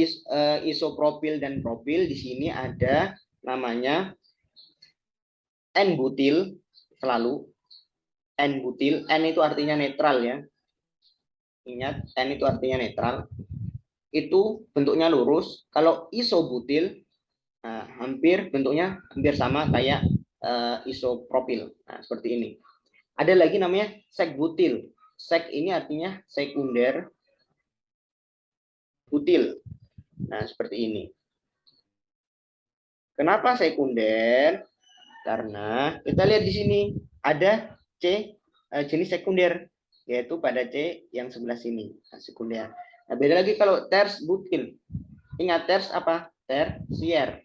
[SPEAKER 1] isopropil dan propil, di sini ada namanya N-butil selalu. N-butil, N itu artinya netral ya. Ingat, N itu artinya netral. Itu bentuknya lurus. Kalau isobutil, nah, bentuknya hampir sama kayak isopropil. Nah, seperti ini. Ada lagi namanya sekbutil. Sek ini artinya sekunder, butil. Nah, seperti ini. Kenapa sekunder? Karena kita lihat di sini ada C jenis sekunder, yaitu pada C yang sebelah sini, sekunder. Nah, beda lagi kalau ters butil. Ingat ters apa? Tersier.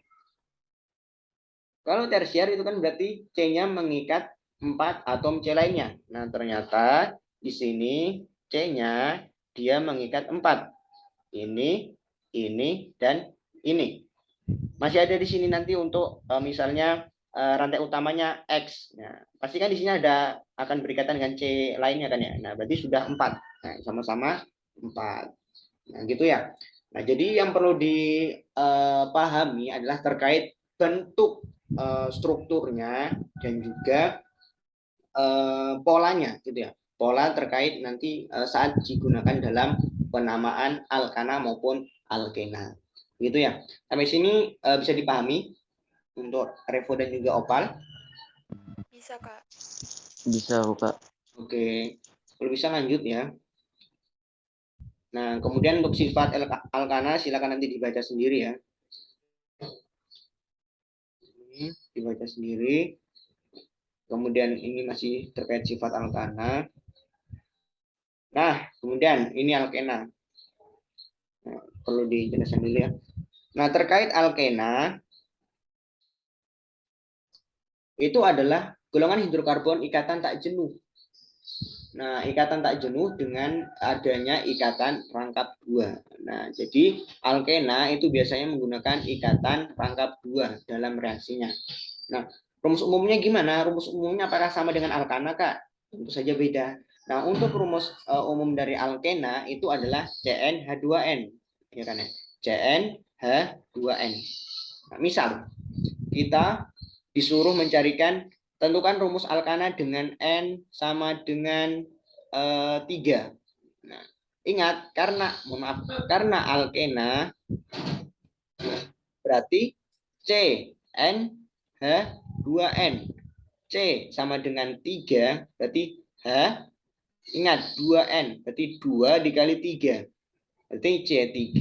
[SPEAKER 1] Kalau tersier itu kan berarti C-nya mengikat 4 atom C lainnya. Nah, ternyata di sini C-nya dia mengikat 4. Ini, dan ini. Masih ada di sini nanti untuk misalnya rantai utamanya X. Nah, pasti kan di sini ada akan berikatan dengan C lainnya kan ya. Nah, berarti sudah 4. Nah, sama-sama 4. Nah, gitu ya. Nah, jadi yang perlu dipahami adalah terkait bentuk strukturnya dan juga polanya gitu ya. Pola terkait nanti saat digunakan dalam penamaan alkana maupun alkena. Gitu ya. Sampai sini bisa dipahami untuk Revo dan juga Opal.
[SPEAKER 2] Bisa, Kak.
[SPEAKER 3] Bisa, Kak.
[SPEAKER 1] Oke. Kalau bisa lanjut ya. Nah, kemudian untuk sifat alkana silakan nanti dibaca sendiri ya. Ini dibaca sendiri. Kemudian ini masih terkait sifat alkana. Nah, kemudian ini alkena. Nah, perlu dijelaskan dulu ya. Nah, terkait alkena itu adalah golongan hidrokarbon ikatan tak jenuh. Nah, ikatan tak jenuh dengan adanya ikatan rangkap 2. Nah, jadi alkena itu biasanya menggunakan ikatan rangkap 2 dalam reaksinya. Nah, rumus umumnya gimana? Rumus umumnya apakah sama dengan alkana, Kak? Tentu saja beda. Nah, untuk rumus umum dari alkena itu adalah CnH2n. Ya kan ya? CnH2n. Nah, misal kita disuruh mencarikan tentukan rumus alkana dengan N sama dengan 3. Nah, ingat karena alkena berarti CnH2n. C sama dengan 3 berarti H, ingat 2N berarti 2 dikali 3. Berarti C3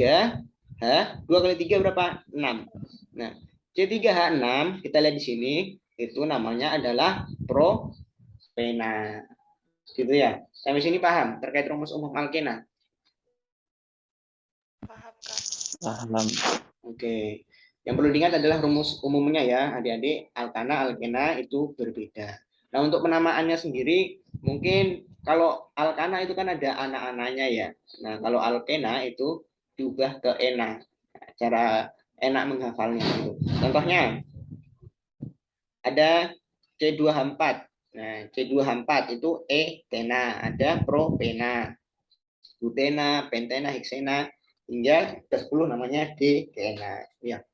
[SPEAKER 1] H 2 kali 3 berapa? 6. Nah, C3H6 kita lihat di sini itu namanya adalah propena. Gitu ya. Sampai sini paham terkait rumus umum alkena?
[SPEAKER 2] Paham, Kak.
[SPEAKER 3] Paham.
[SPEAKER 1] Oke. Yang perlu diingat adalah rumus umumnya ya, adik-adik, alkana, alkena itu berbeda. Nah, untuk penamaannya sendiri, mungkin kalau alkana itu kan ada anak-anaknya ya. Nah, kalau alkena itu diubah ke ena. Cara enak menghafalnya itu. Contohnya, ada C2H4. Nah, C2H4 itu etena, ada propena, butena, pentena, heksena, hingga ke-10 namanya dekena. Ya,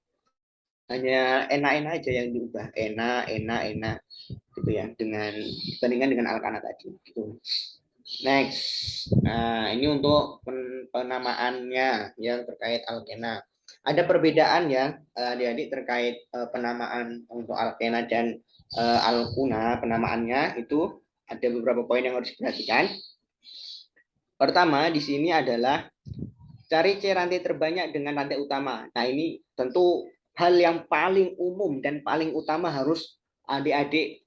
[SPEAKER 1] hanya enak-enak aja yang diubah, enak gitu ya, dengan dibandingkan dengan alkana tadi gitu. Next, nah ini untuk penamaannya yang terkait alkena. Ada perbedaan ya adik-adik terkait penamaan untuk alkena dan alkuna. Penamaannya itu ada beberapa poin yang harus diperhatikan. Pertama di sini adalah cari C rantai terbanyak dengan rantai utama. Nah, ini tentu hal yang paling umum dan paling utama harus adik-adik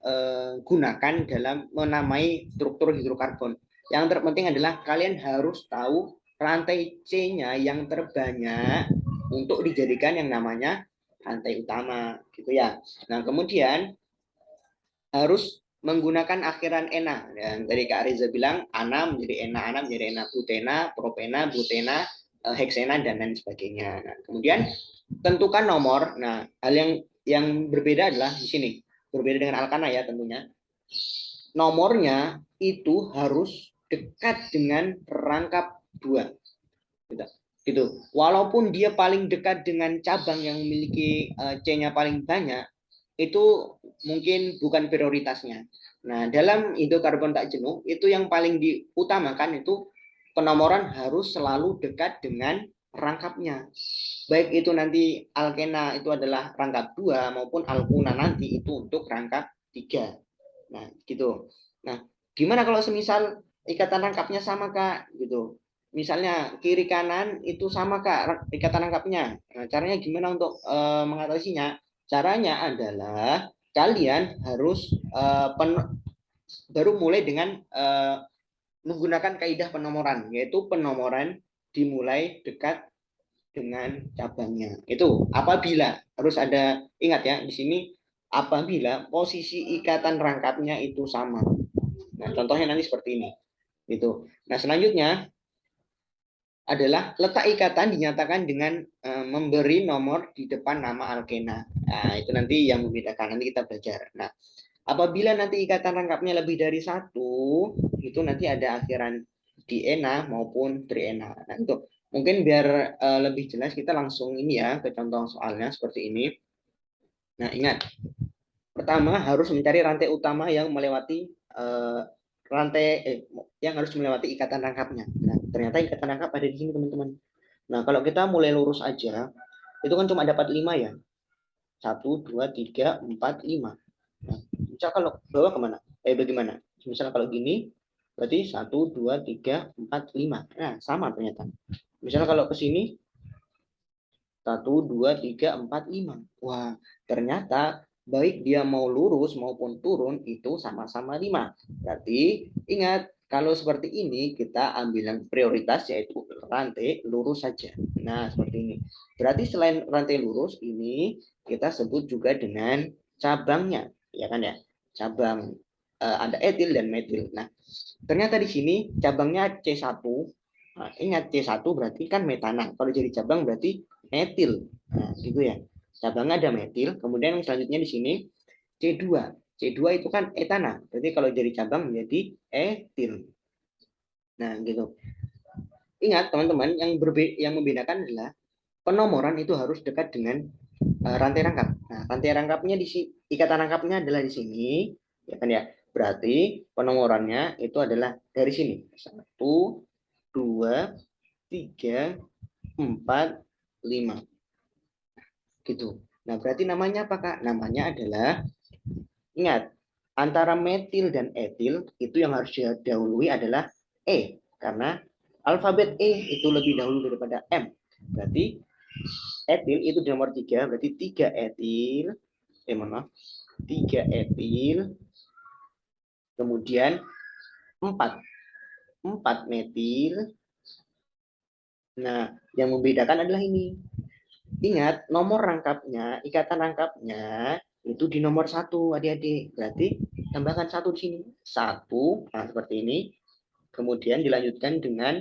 [SPEAKER 1] gunakan dalam menamai struktur hidrokarbon. Yang terpenting adalah kalian harus tahu rantai C-nya yang terbanyak untuk dijadikan yang namanya rantai utama, gitu ya. Nah, kemudian harus menggunakan akhiran ena. Dan tadi Kak Reza bilang ana menjadi ana menjadi ena, butena, propena, butena, heksena dan lain sebagainya. Nah, kemudian tentukan nomor. Nah, hal yang berbeda adalah di sini. Berbeda dengan alkana ya tentunya. Nomornya itu harus dekat dengan rangkap 2. Gitu. Walaupun dia paling dekat dengan cabang yang memiliki C-nya paling banyak, itu mungkin bukan prioritasnya. Nah, dalam hidrokarbon tak jenuh, itu yang paling diutamakan itu penomoran harus selalu dekat dengan rangkapnya. Baik itu nanti alkena itu adalah rangkap 2 maupun alkuna nanti itu untuk rangkap 3. Nah, gitu. Nah, gimana kalau semisal ikatan rangkapnya sama, Kak? Gitu. Misalnya kiri kanan itu sama, Kak, ikatan rangkapnya. Nah, caranya gimana untuk mengatasinya? Caranya adalah kalian harus baru mulai dengan menggunakan kaidah penomoran, yaitu penomoran dimulai dekat dengan cabangnya. Itu apabila harus ada, ingat ya di sini, apabila posisi ikatan rangkapnya itu sama. Nah, contohnya nanti seperti ini. Gitu. Nah, selanjutnya adalah letak ikatan dinyatakan dengan memberi nomor di depan nama alkena. Nah, itu nanti yang membedakan, nanti kita belajar. Nah, apabila nanti ikatan rangkapnya lebih dari 1, itu nanti ada akhiran diena maupun triena. Nah, itu mungkin biar lebih jelas kita langsung ini ya ke contoh soalnya seperti ini. Nah, ingat, pertama harus mencari rantai utama yang melewati yang harus melewati ikatan rangkapnya. Nah, ternyata ikatan rangkap ada di sini, teman-teman. Nah, kalau kita mulai lurus aja, itu kan cuma dapat 5 ya. 1, 2, 3, 4, 5. Nah, misal kalau bawah kemana? Bagaimana? Misalnya kalau gini, berarti 1, 2, 3, 4, 5. Nah, sama ternyata. Misalnya kalau ke sini, 1, 2, 3, 4, 5. Wah, ternyata baik dia mau lurus maupun turun itu sama-sama 5. Berarti ingat, kalau seperti ini kita ambil yang prioritas yaitu rantai lurus saja. Nah, seperti ini. Berarti selain rantai lurus ini kita sebut juga dengan cabangnya, ya kan ya? Cabang ada etil dan metil. Nah, ternyata di sini cabangnya C1. Nah, ingat C1 berarti kan metana. Kalau jadi cabang berarti metil. Nah, gitu ya. Cabangnya ada metil, kemudian yang selanjutnya di sini C2. C2 itu kan etana. Berarti kalau jadi cabang menjadi etil. Nah, gitu. Ingat teman-teman, yang membedakan adalah penomoran itu harus dekat dengan rantai rangkap. Nah, rantai rangkapnya ikatan rangkapnya adalah di sini, ya kan ya. Berarti penomorannya itu adalah dari sini. 1, 2, 3, 4, 5. Gitu. Nah, berarti namanya apa, Kak? Namanya adalah, ingat, antara metil dan etil itu yang harus didahului adalah E. Karena alfabet E itu lebih dahulu daripada M. Berarti etil itu di nomor 3, berarti 3 etil. Mohon maaf. 3 etil. Kemudian 4 metil. Nah, yang membedakan adalah ini. ingat nomor rangkapnya, ikatan rangkapnya itu di nomor 1, adik-adik. Berarti tambahkan 1 di sini. 1, nah seperti ini. Kemudian dilanjutkan dengan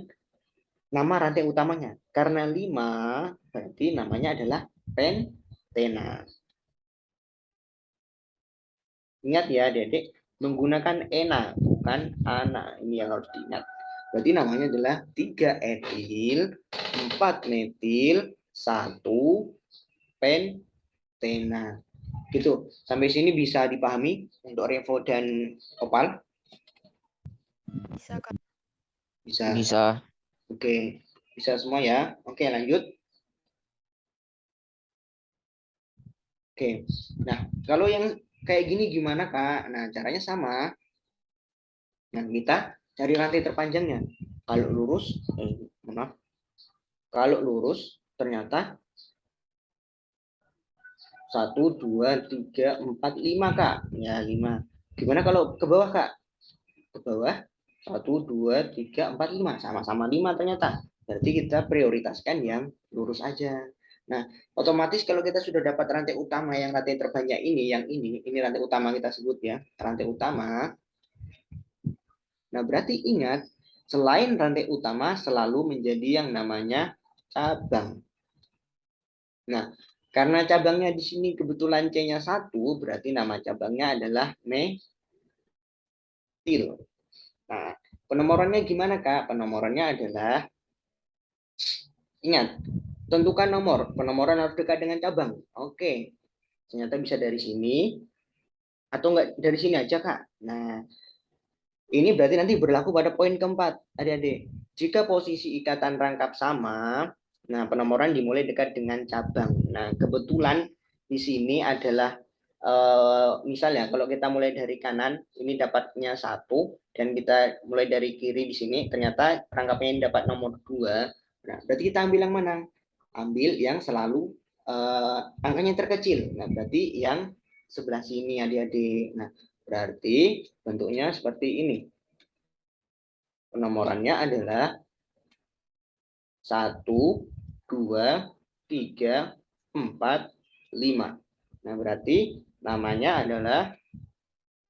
[SPEAKER 1] nama rantai utamanya. Karena 5, berarti namanya adalah pentena. Ingat ya adik-adik, menggunakan ena, bukan ana. Ini yang harus diingat. Berarti namanya adalah 3 etil, 4 metil, 1 pentena. Gitu. Sampai sini bisa dipahami untuk Revo dan Opal?
[SPEAKER 2] Bisa, Kak.
[SPEAKER 1] Bisa.
[SPEAKER 3] Bisa.
[SPEAKER 1] Oke. Bisa semua ya. Oke, lanjut. Oke. Nah, kalau yang kayak gini gimana, Kak? Nah, caranya sama. Nah, kita cari rantai terpanjangnya. Kalau lurus, maaf. Kalau lurus, ternyata 1, 2, 3, 4, 5, Kak. Ya, 5. Gimana kalau ke bawah, Kak? Ke bawah, 1, 2, 3, 4, 5. Sama-sama 5 ternyata. Berarti kita prioritaskan yang lurus aja. Nah, otomatis kalau kita sudah dapat rantai utama yang rantai terbanyak ini, yang ini rantai utama kita sebut ya, rantai utama. Nah, berarti ingat, selain rantai utama selalu menjadi yang namanya cabang. Nah, karena cabangnya di sini kebetulan C-nya 1, berarti nama cabangnya adalah metil. Nah, penomorannya gimana, Kak? Penomorannya adalah, ingat, tentukan nomor. Penomoran harus dekat dengan cabang. Oke, ternyata bisa dari sini, atau enggak dari sini aja, Kak. Nah, ini berarti nanti berlaku pada poin keempat, adik-adik. Jika posisi ikatan rangkap sama, nah penomoran dimulai dekat dengan cabang. Nah, kebetulan di sini adalah misalnya kalau kita mulai dari kanan, ini dapatnya 1, dan kita mulai dari kiri di sini, ternyata rangkapnya ini dapat nomor 2. Nah, berarti kita ambil yang mana? Ambil yang selalu angkanya terkecil. Nah, berarti yang sebelah sini, adik-adik. Nah, berarti bentuknya seperti ini. Penomorannya adalah 1, 2, 3, 4, 5. Nah, berarti namanya adalah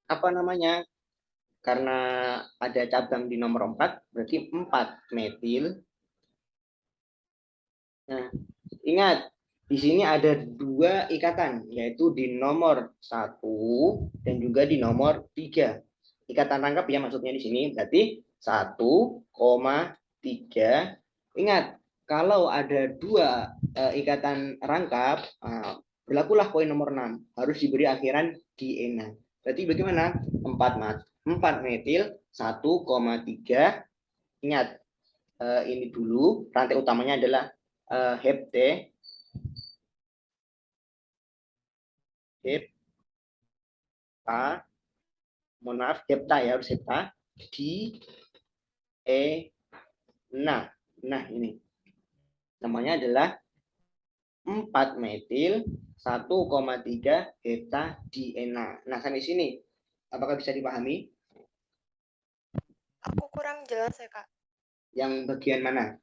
[SPEAKER 1] apa namanya? Karena ada cabang di nomor 4, berarti 4 metil. Nah, ingat, di sini ada 2 ikatan, yaitu di nomor 1 dan juga di nomor 3. Ikatan rangkap ya maksudnya di sini, berarti 1,3. Ingat, kalau ada 2 ikatan rangkap, berlakulah poin nomor 6. Harus diberi akhiran di ena. Berarti bagaimana? 4 metil, 1,3. Ingat, ini dulu, rantai utamanya adalah hepta, mohon maaf, hepta ya, harus hepta, di nah ini namanya adalah 4 metil 1,3 heptadiena. Nah, sampai sini apakah bisa dipahami?
[SPEAKER 2] Aku kurang jelas ya, Kak.
[SPEAKER 1] Yang bagian mana?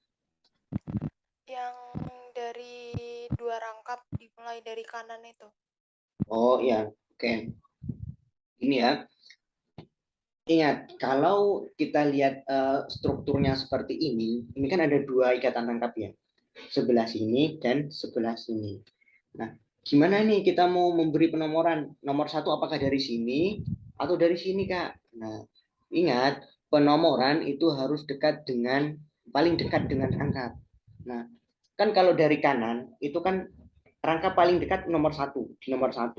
[SPEAKER 2] Yang dari 2 rangkap dimulai dari kanan itu.
[SPEAKER 1] Oh iya, oke. Ini ya. Ingat, kalau kita lihat strukturnya seperti ini kan ada 2 ikatan rangkap ya. Sebelah sini dan sebelah sini. Nah, gimana nih kita mau memberi penomoran? Nomor 1 apakah dari sini atau dari sini, Kak? Nah, ingat, penomoran itu harus paling dekat dengan rangkap. Nah, kan kalau dari kanan, itu kan rangkap paling dekat nomor 1, di nomor 1.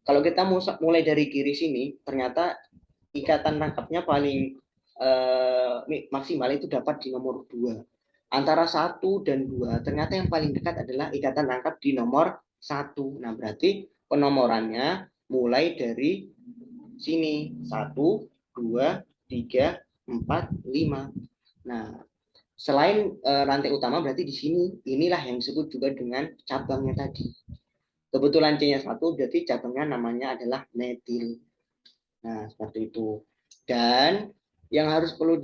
[SPEAKER 1] Kalau kita mulai dari kiri sini, ternyata ikatan rangkapnya paling maksimal itu dapat di nomor 2. Antara 1 dan 2, ternyata yang paling dekat adalah ikatan rangkap di nomor 1. Nah, berarti penomorannya mulai dari sini. 1, 2, 3, 4, 5. Nah, selain rantai utama berarti di sini, inilah yang disebut juga dengan cabangnya tadi. Kebetulan C-nya 1, berarti cabangnya namanya adalah metil. Nah, seperti itu. Dan yang perlu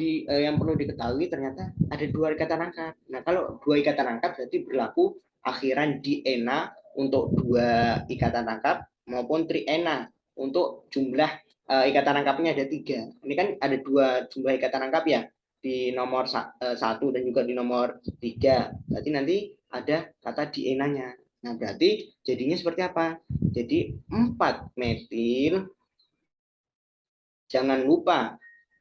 [SPEAKER 1] diketahui ternyata ada 2 ikatan rangkap. Nah, kalau 2 ikatan rangkap berarti berlaku akhiran diena untuk 2 ikatan rangkap maupun triena untuk jumlah ikatan rangkapnya ada 3. Ini kan ada 2 jumlah ikatan rangkap ya, di nomor 1 dan juga di nomor 3. Berarti nanti ada kata dienanya. Nah, berarti jadinya seperti apa? Jadi 4 metil, jangan lupa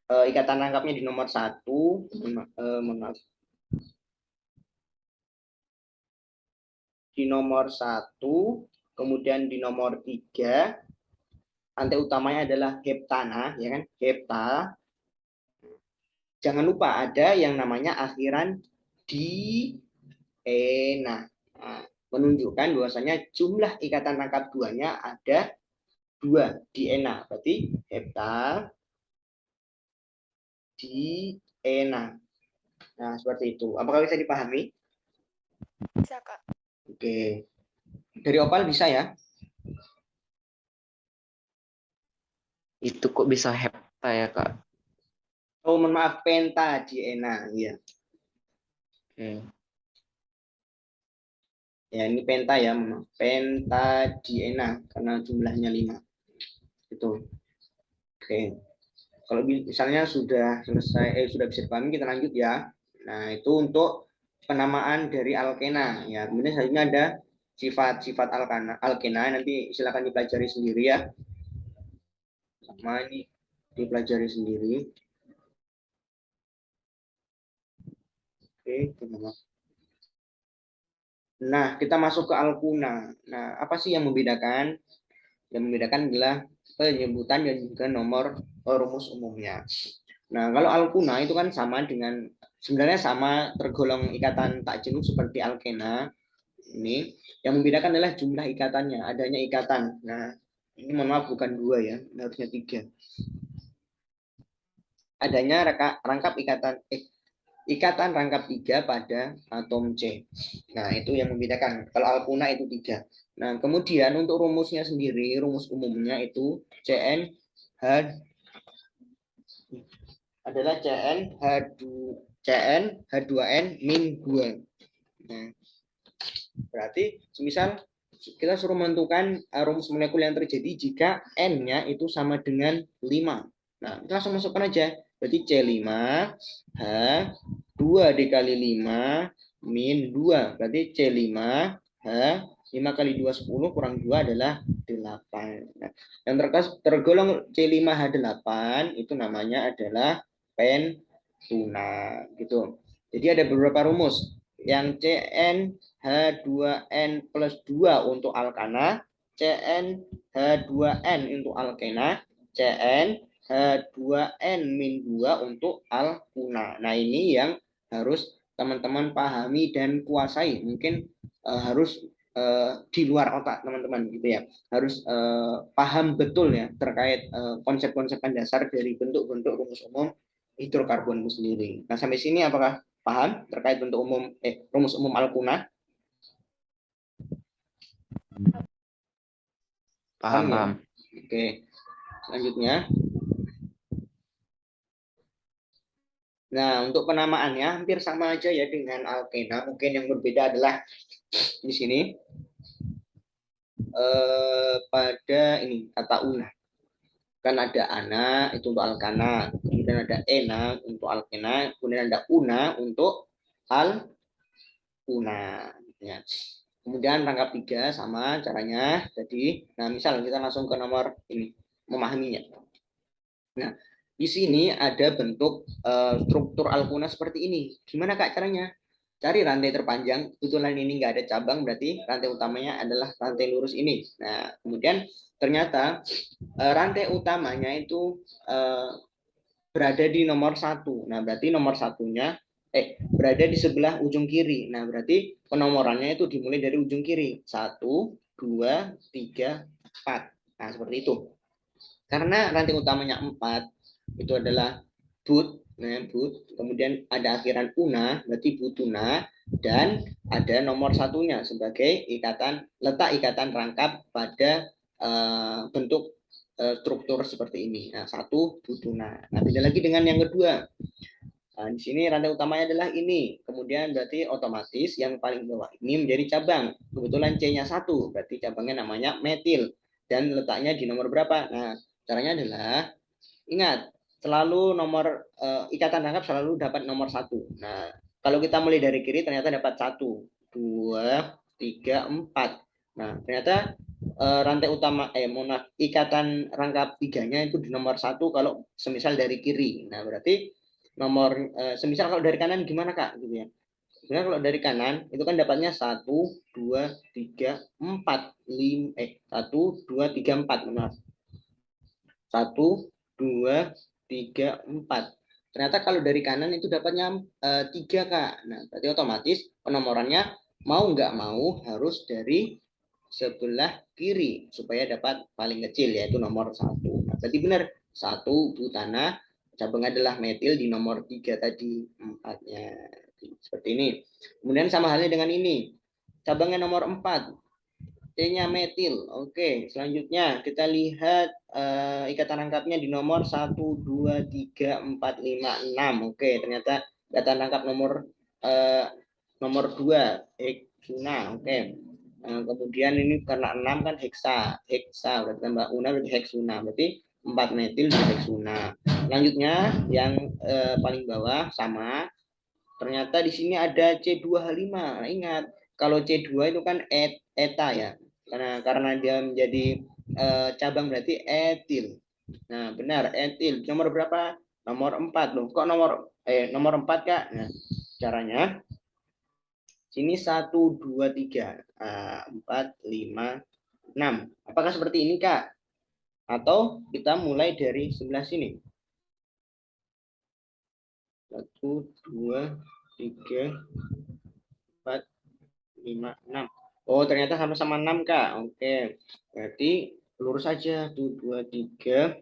[SPEAKER 1] ikatan rangkapnya di nomor 1, di nomor 1, kemudian di nomor 3, rantai utamanya adalah heptana, ya kan? Hepta. Jangan lupa ada yang namanya akhiran diena. Nah, menunjukkan bahwasanya jumlah ikatan rangkap duanya ada 2 diena. Berarti hepta diena. Nah, seperti itu. Apakah bisa dipahami?
[SPEAKER 2] Bisa, Kak.
[SPEAKER 1] Oke. Dari Opal bisa ya?
[SPEAKER 3] Itu kok bisa hepta ya, Kak?
[SPEAKER 1] Oh, mohon maaf, penta diena. Iya.
[SPEAKER 3] Oke.
[SPEAKER 1] Ya, ini penta ya, penta diena karena jumlahnya 5. Itu. Oke. Kalau misalnya sudah selesai, sudah bisa dipahami, kita lanjut ya. Nah, itu untuk penamaan dari alkena. Ya, kemudian selanjutnya ada sifat-sifat alkena. Nanti silakan dipelajari sendiri ya. Sama ini dipelajari sendiri. Oke, teman-teman. Nah, kita masuk ke alkuna. Nah, apa sih yang membedakan? Yang membedakan adalah penyebutan dan juga nomor rumus umumnya. Nah, kalau alkuna itu kan sama dengan, sebenarnya sama, tergolong ikatan tak jenuh seperti alkena. Ini yang membedakan adalah jumlah ikatannya, adanya ikatan. Nah, ini mohon maaf bukan 2 ya, harusnya 3. Adanya rangkap ikatan rangkap 3 pada atom C. Nah, itu yang membedakan. Kalau alkuna itu 3. Nah, kemudian untuk rumusnya sendiri, rumus umumnya itu CnH adalah CnH2n min 2. Nah, berarti semisal kita suruh menentukan rumus molekul yang terjadi jika N-nya itu sama dengan 5. Nah, kita langsung masukkan aja. Berarti C5H 2 dikali 5 min 2. Berarti C5H 5 kali 2 10 kurang 2 adalah 8. Nah, yang tergolong C5H8 itu namanya adalah pentuna gitu. Jadi ada beberapa rumus. Yang CnH2n plus 2 untuk alkana, CnH2n untuk alkena, CnH2n min 2 untuk alkuna. Nah, ini yang harus teman-teman pahami dan kuasai. Mungkin harus di luar otak teman-teman gitu ya. Harus paham betul ya terkait konsep-konsep dasar dari bentuk-bentuk rumus umum hidrokarbon itu sendiri. Nah, sampai sini apakah paham terkait bentuk umum rumus umum alkuna?
[SPEAKER 3] Paham,
[SPEAKER 1] Ya?
[SPEAKER 3] paham.
[SPEAKER 1] Oke. Selanjutnya. Nah, untuk penamaannya hampir sama aja ya dengan alkena. Mungkin yang berbeda adalah di sini pada ini kata una. Kan ada ana itu untuk alkana, kemudian ada ena untuk alkena, kemudian ada una untuk alkuna. Ya. Kemudian rangkap 3 sama caranya. Jadi, nah misal kita langsung ke nomor ini, memahaminya. Nah, di sini ada bentuk struktur alkuna seperti ini. Gimana Kak caranya? Cari rantai terpanjang, kebetulan ini nggak ada cabang, berarti rantai utamanya adalah rantai lurus ini. Nah, kemudian ternyata rantai utamanya itu berada di nomor 1. Nah, berarti nomor satunya berada di sebelah ujung kiri. Nah, berarti penomorannya itu dimulai dari ujung kiri. 1, 2, 3, 4. Nah, seperti itu. Karena rantai utamanya 4, itu adalah but, nah, but. Kemudian ada akhiran una, berarti butuna, dan ada nomor satunya sebagai letak ikatan rangkap pada bentuk struktur seperti ini. Nah, 1 butuna. Nah, beda lagi dengan yang kedua. Nah, di sini rantai utamanya adalah ini. Kemudian berarti otomatis yang paling bawah ini menjadi cabang. Kebetulan C-nya 1, berarti cabangnya namanya metil. Dan letaknya di nomor berapa? Nah, caranya adalah, ingat, selalu nomor ikatan rangkap selalu dapat nomor 1. Nah, kalau kita mulai dari kiri ternyata dapat 1, 2, 3, 4. Nah, ternyata rantai utama ikatan rangkap tiganya itu di nomor 1 kalau semisal dari kiri. Nah, berarti nomor semisal kalau dari kanan gimana Kak gitu ya. Sebenarnya kalau dari kanan itu kan dapatnya 1, 2, 3, 4, 5 benar. 1, 2, 3, 4. Ternyata kalau dari kanan itu dapatnya 3 Kak. Nah, berarti otomatis penomorannya mau nggak mau harus dari sebelah kiri supaya dapat paling kecil yaitu nomor 1. Nah, berarti benar 1 butana cabang adalah metil di nomor 3 tadi 4-nya. Seperti ini. Kemudian sama halnya dengan ini. Cabangnya nomor 4. C-nya metil. Oke, selanjutnya kita lihat ikatan rangkapnya di nomor 1, 2, 3, 4, 5, 6. Oke, ternyata ikatan rangkap nomor 2 heksuna. Oke. Kemudian ini karena 6 kan heksa berarti tambah una berarti heksuna. Berarti 4 metil di heksuna. Selanjutnya yang paling bawah sama. Ternyata di sini ada C2H5. Nah, ingat, kalau C2 itu kan eta ya. Karena dia menjadi cabang berarti etil. Nah, benar, etil. Nomor berapa? Nomor 4 loh. Kok nomor 4 Kak? Nah, caranya sini 1, 2, 3, 4, 5, 6. Apakah seperti ini Kak? Atau kita mulai dari sebelah sini. 1, 2, 3, 4, 5, 6. Oh, ternyata sama-sama 6 Kak. Oke. Berarti lurus saja. 1, 2, 3,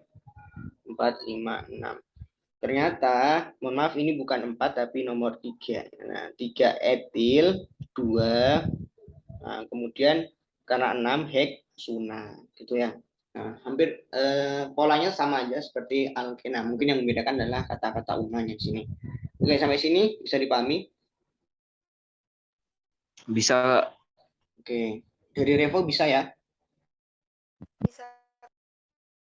[SPEAKER 1] 4, 5, 6. Ternyata, mohon maaf ini bukan 4 tapi nomor 3. Nah, 3 etil, 2. Nah, kemudian karena 6 heksuna gitu ya. Nah, hampir polanya sama aja seperti alkena. Mungkin yang membedakan adalah kata-kata umumnya di sini. Oke, sampai sini bisa dipahami?
[SPEAKER 3] Bisa.
[SPEAKER 1] Oke. Dari Revo bisa ya?
[SPEAKER 2] Bisa.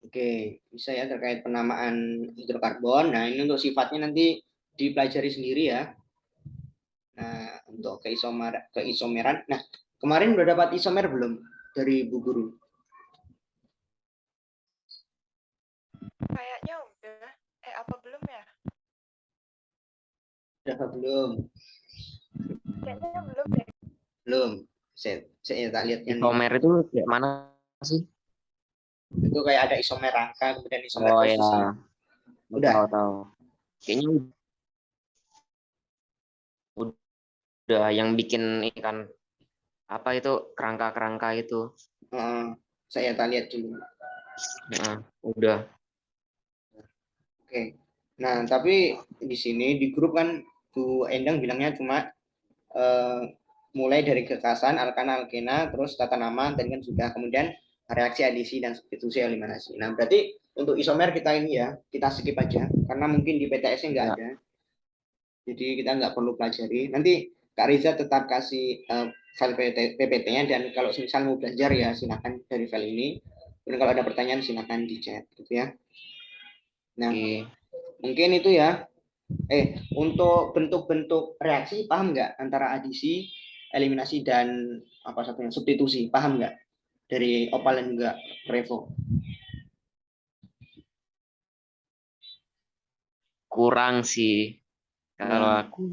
[SPEAKER 1] Oke, bisa ya terkait penamaan hidrokarbon. Nah, ini untuk sifatnya nanti dipelajari sendiri ya. Nah, untuk keisomeran. Nah, kemarin udah dapat isomer belum dari Bu Guru?
[SPEAKER 2] Kayaknya udah. Apa belum ya?
[SPEAKER 1] Udah apa belum?
[SPEAKER 2] Kayaknya belum deh.
[SPEAKER 1] Belum. Saya tak lihat yang
[SPEAKER 3] Isomer itu kayak mana sih?
[SPEAKER 1] itu kayak ada isomer rangka, kemudian isomer
[SPEAKER 3] Oh ya,
[SPEAKER 1] posisi. Udah.
[SPEAKER 3] tahu-tahu. Kayaknya udah yang bikin ikan apa itu kerangka-kerangka itu.
[SPEAKER 1] Saya tak lihat dulu.
[SPEAKER 3] Nah, udah.
[SPEAKER 1] Oke. Nah, tapi di sini di grup kan Bu Endang bilangnya cuma eh, mulai dari kekasan, alkana, alkena, terus tata nama, tadi kan sudah, kemudian reaksi adisi dan substitusi eliminasi. Nah, berarti untuk isomer kita ini ya, kita skip aja, karena mungkin di PTS-nya nggak
[SPEAKER 3] Ya.
[SPEAKER 1] ada, jadi kita nggak perlu pelajari. Nanti Kak Riza tetap kasih file PPT-nya, dan kalau misal mau belajar ya silakan dari file ini. Dan kalau ada pertanyaan silakan di chat, gitu ya. Nah,
[SPEAKER 3] Oke.
[SPEAKER 1] mungkin itu ya. Untuk bentuk-bentuk reaksi paham nggak antara adisi, eliminasi dan apa satunya substitusi? Paham nggak dari Opal dan juga Revo?
[SPEAKER 3] Kurang sih kalau
[SPEAKER 1] Nah,
[SPEAKER 3] aku.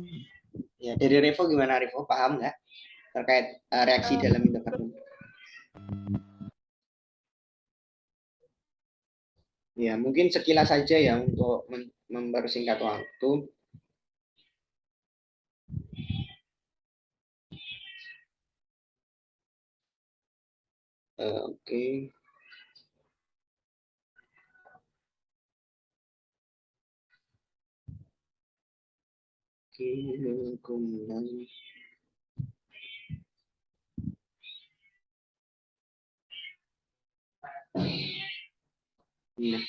[SPEAKER 1] ya dari Revo gimana Revo? Paham nggak terkait reaksi
[SPEAKER 2] Eh,
[SPEAKER 1] dalam hidrokarbon? Ya, mungkin sekilas saja ya untuk mempersingkat waktu. Oke. Kemudian nah,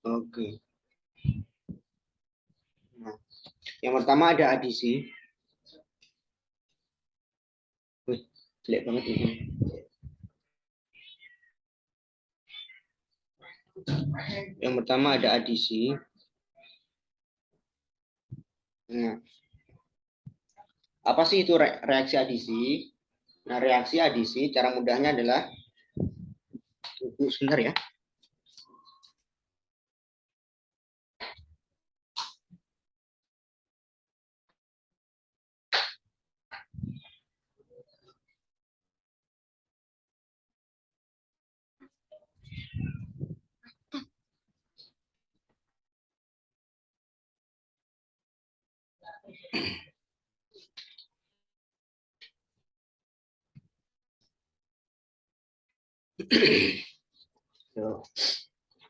[SPEAKER 1] Oke. Nah, yang pertama ada adisi. Wih, jelek banget ini. Yang pertama ada adisi. Nah, apa sih itu reaksi adisi? Nah, reaksi adisi cara mudahnya adalah sebentar ya.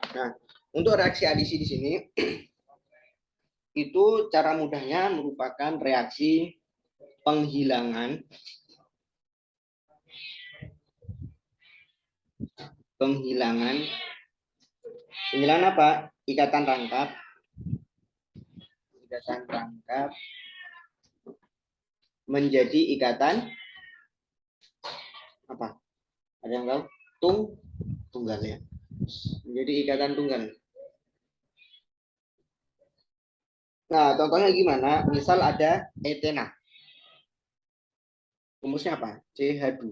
[SPEAKER 1] Nah, untuk reaksi adisi di sini itu cara mudahnya merupakan reaksi penghilangan penghilangan apa? Ikatan rangkap menjadi ikatan apa? Ada yang tahu? Tunggal ya. Menjadi ikatan tunggal. Nah, contohnya gimana? Misal ada etena. Rumusnya apa? CH2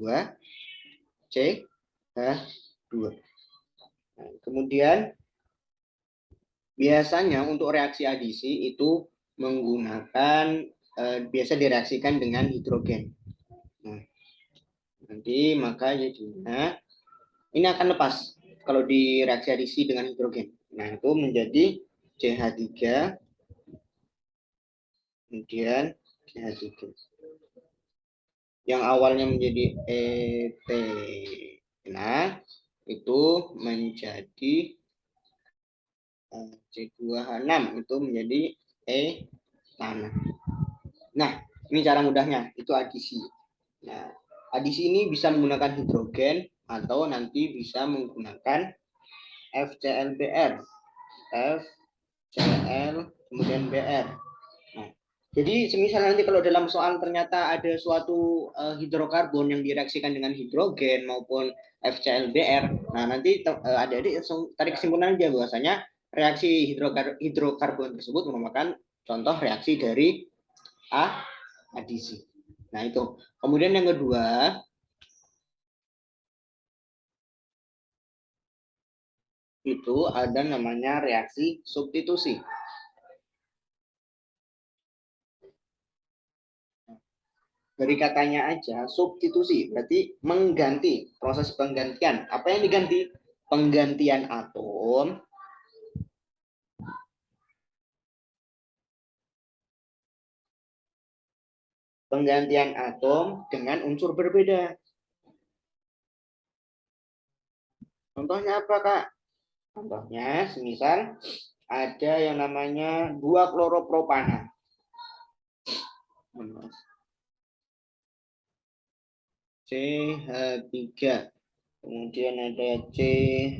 [SPEAKER 1] CH2. Nah, kemudian biasanya untuk reaksi adisi itu menggunakan biasa direaksikan dengan hidrogen. Nah, nanti maka jadinya ini akan lepas kalau direaksi adisi dengan hidrogen. Nah, itu menjadi CH3 kemudian CH3. Yang awalnya menjadi etena itu menjadi C2H6 itu menjadi tanah. Nah, ini cara mudahnya, itu adisi. Nah, adisi ini bisa menggunakan hidrogen atau nanti bisa menggunakan FClBr. FCl kemudian Br. Nah, jadi semisal nanti kalau dalam soal ternyata ada suatu hidrokarbon yang direaksikan dengan hidrogen maupun FClBr, nah nanti adik-adik tarik kesimpulan aja bahwasanya reaksi hidrokarbon tersebut merupakan contoh reaksi dari adisi. Nah itu. Kemudian yang kedua, itu ada namanya reaksi substitusi. Dari katanya aja substitusi berarti mengganti, proses penggantian. Apa yang diganti? Penggantian atom dengan unsur berbeda. Contohnya apa, Kak? Contohnya semisal ada yang namanya 2-kloropropana. CH3. Kemudian ada CH,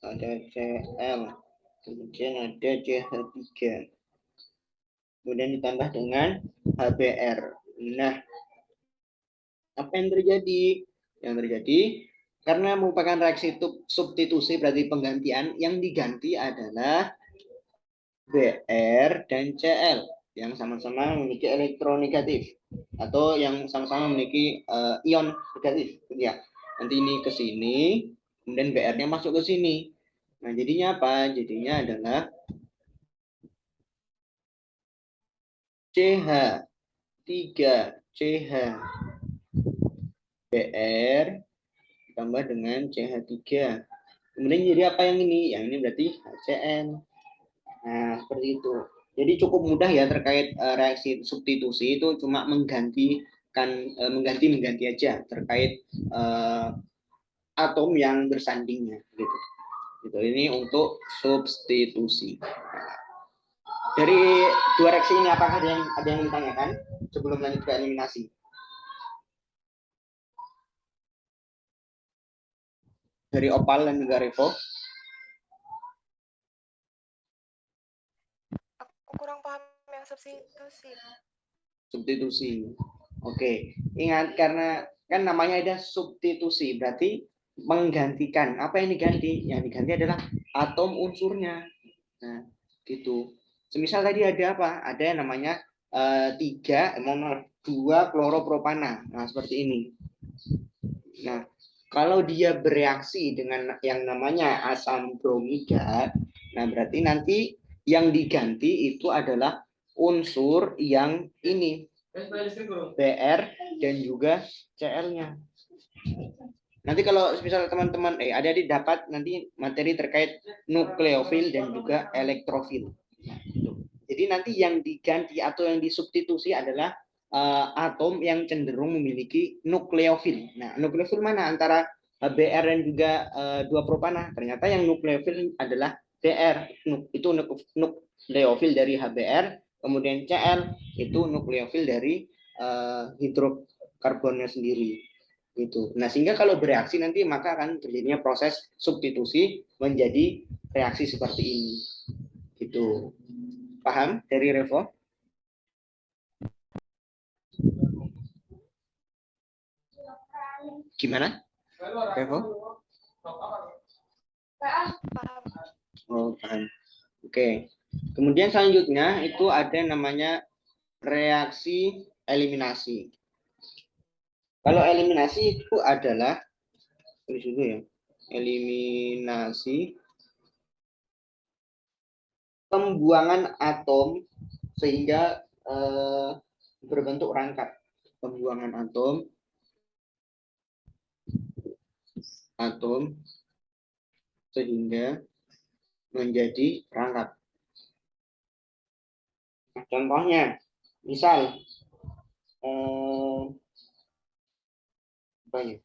[SPEAKER 1] ada Cl, kemudian ada CH3. Kemudian ditambah dengan HBr. Nah, apa yang terjadi? Yang terjadi karena merupakan reaksi substitusi berarti penggantian, yang diganti adalah Br dan Cl yang sama-sama memiliki elektronegatif atau yang sama-sama memiliki ion negatif ya. Nanti ini ke sini, kemudian Br-nya masuk ke sini. Nah, jadinya apa? Jadinya adalah CH3CH Br ditambah dengan CH3. Kemudian jadi apa yang ini? Yang ini berarti HCN. Nah, seperti itu. Jadi cukup mudah ya terkait reaksi substitusi, itu cuma menggantikan mengganti aja terkait atom yang bersandingnya gitu. Gitu. Ini untuk substitusi. Dari dua reaksi ini apakah ada yang ditanyakan sebelum lanjut ke eliminasi? Dari Opal dan juga Revo.
[SPEAKER 2] kurang paham yang substitusi.
[SPEAKER 1] Substitusi. Oke, ingat karena kan namanya ada substitusi, berarti menggantikan. Apa yang diganti? Yang diganti adalah atom unsurnya. Nah, gitu. Semisal tadi ada apa? Ada yang namanya 2 kloropropana. Nah, seperti ini. Nah, kalau dia bereaksi dengan yang namanya asam bromida, nah berarti nanti yang diganti itu adalah unsur yang ini, Br dan juga Cl-nya. Nanti kalau misal teman-teman adik-adik dapat nanti materi terkait nukleofil dan juga elektrofil. Nah, jadi nanti yang diganti atau yang disubstitusi adalah atom yang cenderung memiliki nukleofil. Nah, nukleofil mana antara Br dan juga 2-propana? Ternyata yang nukleofil adalah Br. Itu nukleofil dari HBr, kemudian Cl itu nukleofil dari hidrokarbonnya sendiri. Gitu. Nah, sehingga kalau bereaksi nanti maka akan terjadinya proses substitusi menjadi reaksi seperti ini. Gitu. Paham dari Revo? Gimana? Revo?
[SPEAKER 2] Paham.
[SPEAKER 1] Oh, paham. Oke. Kemudian selanjutnya itu ada namanya reaksi eliminasi. Kalau eliminasi itu adalah tulis dulu ya. Eliminasi pembuangan atom sehingga berbentuk rangkap. Pembuangan atom sehingga menjadi rangkap. Nah, contohnya, misal apa ya?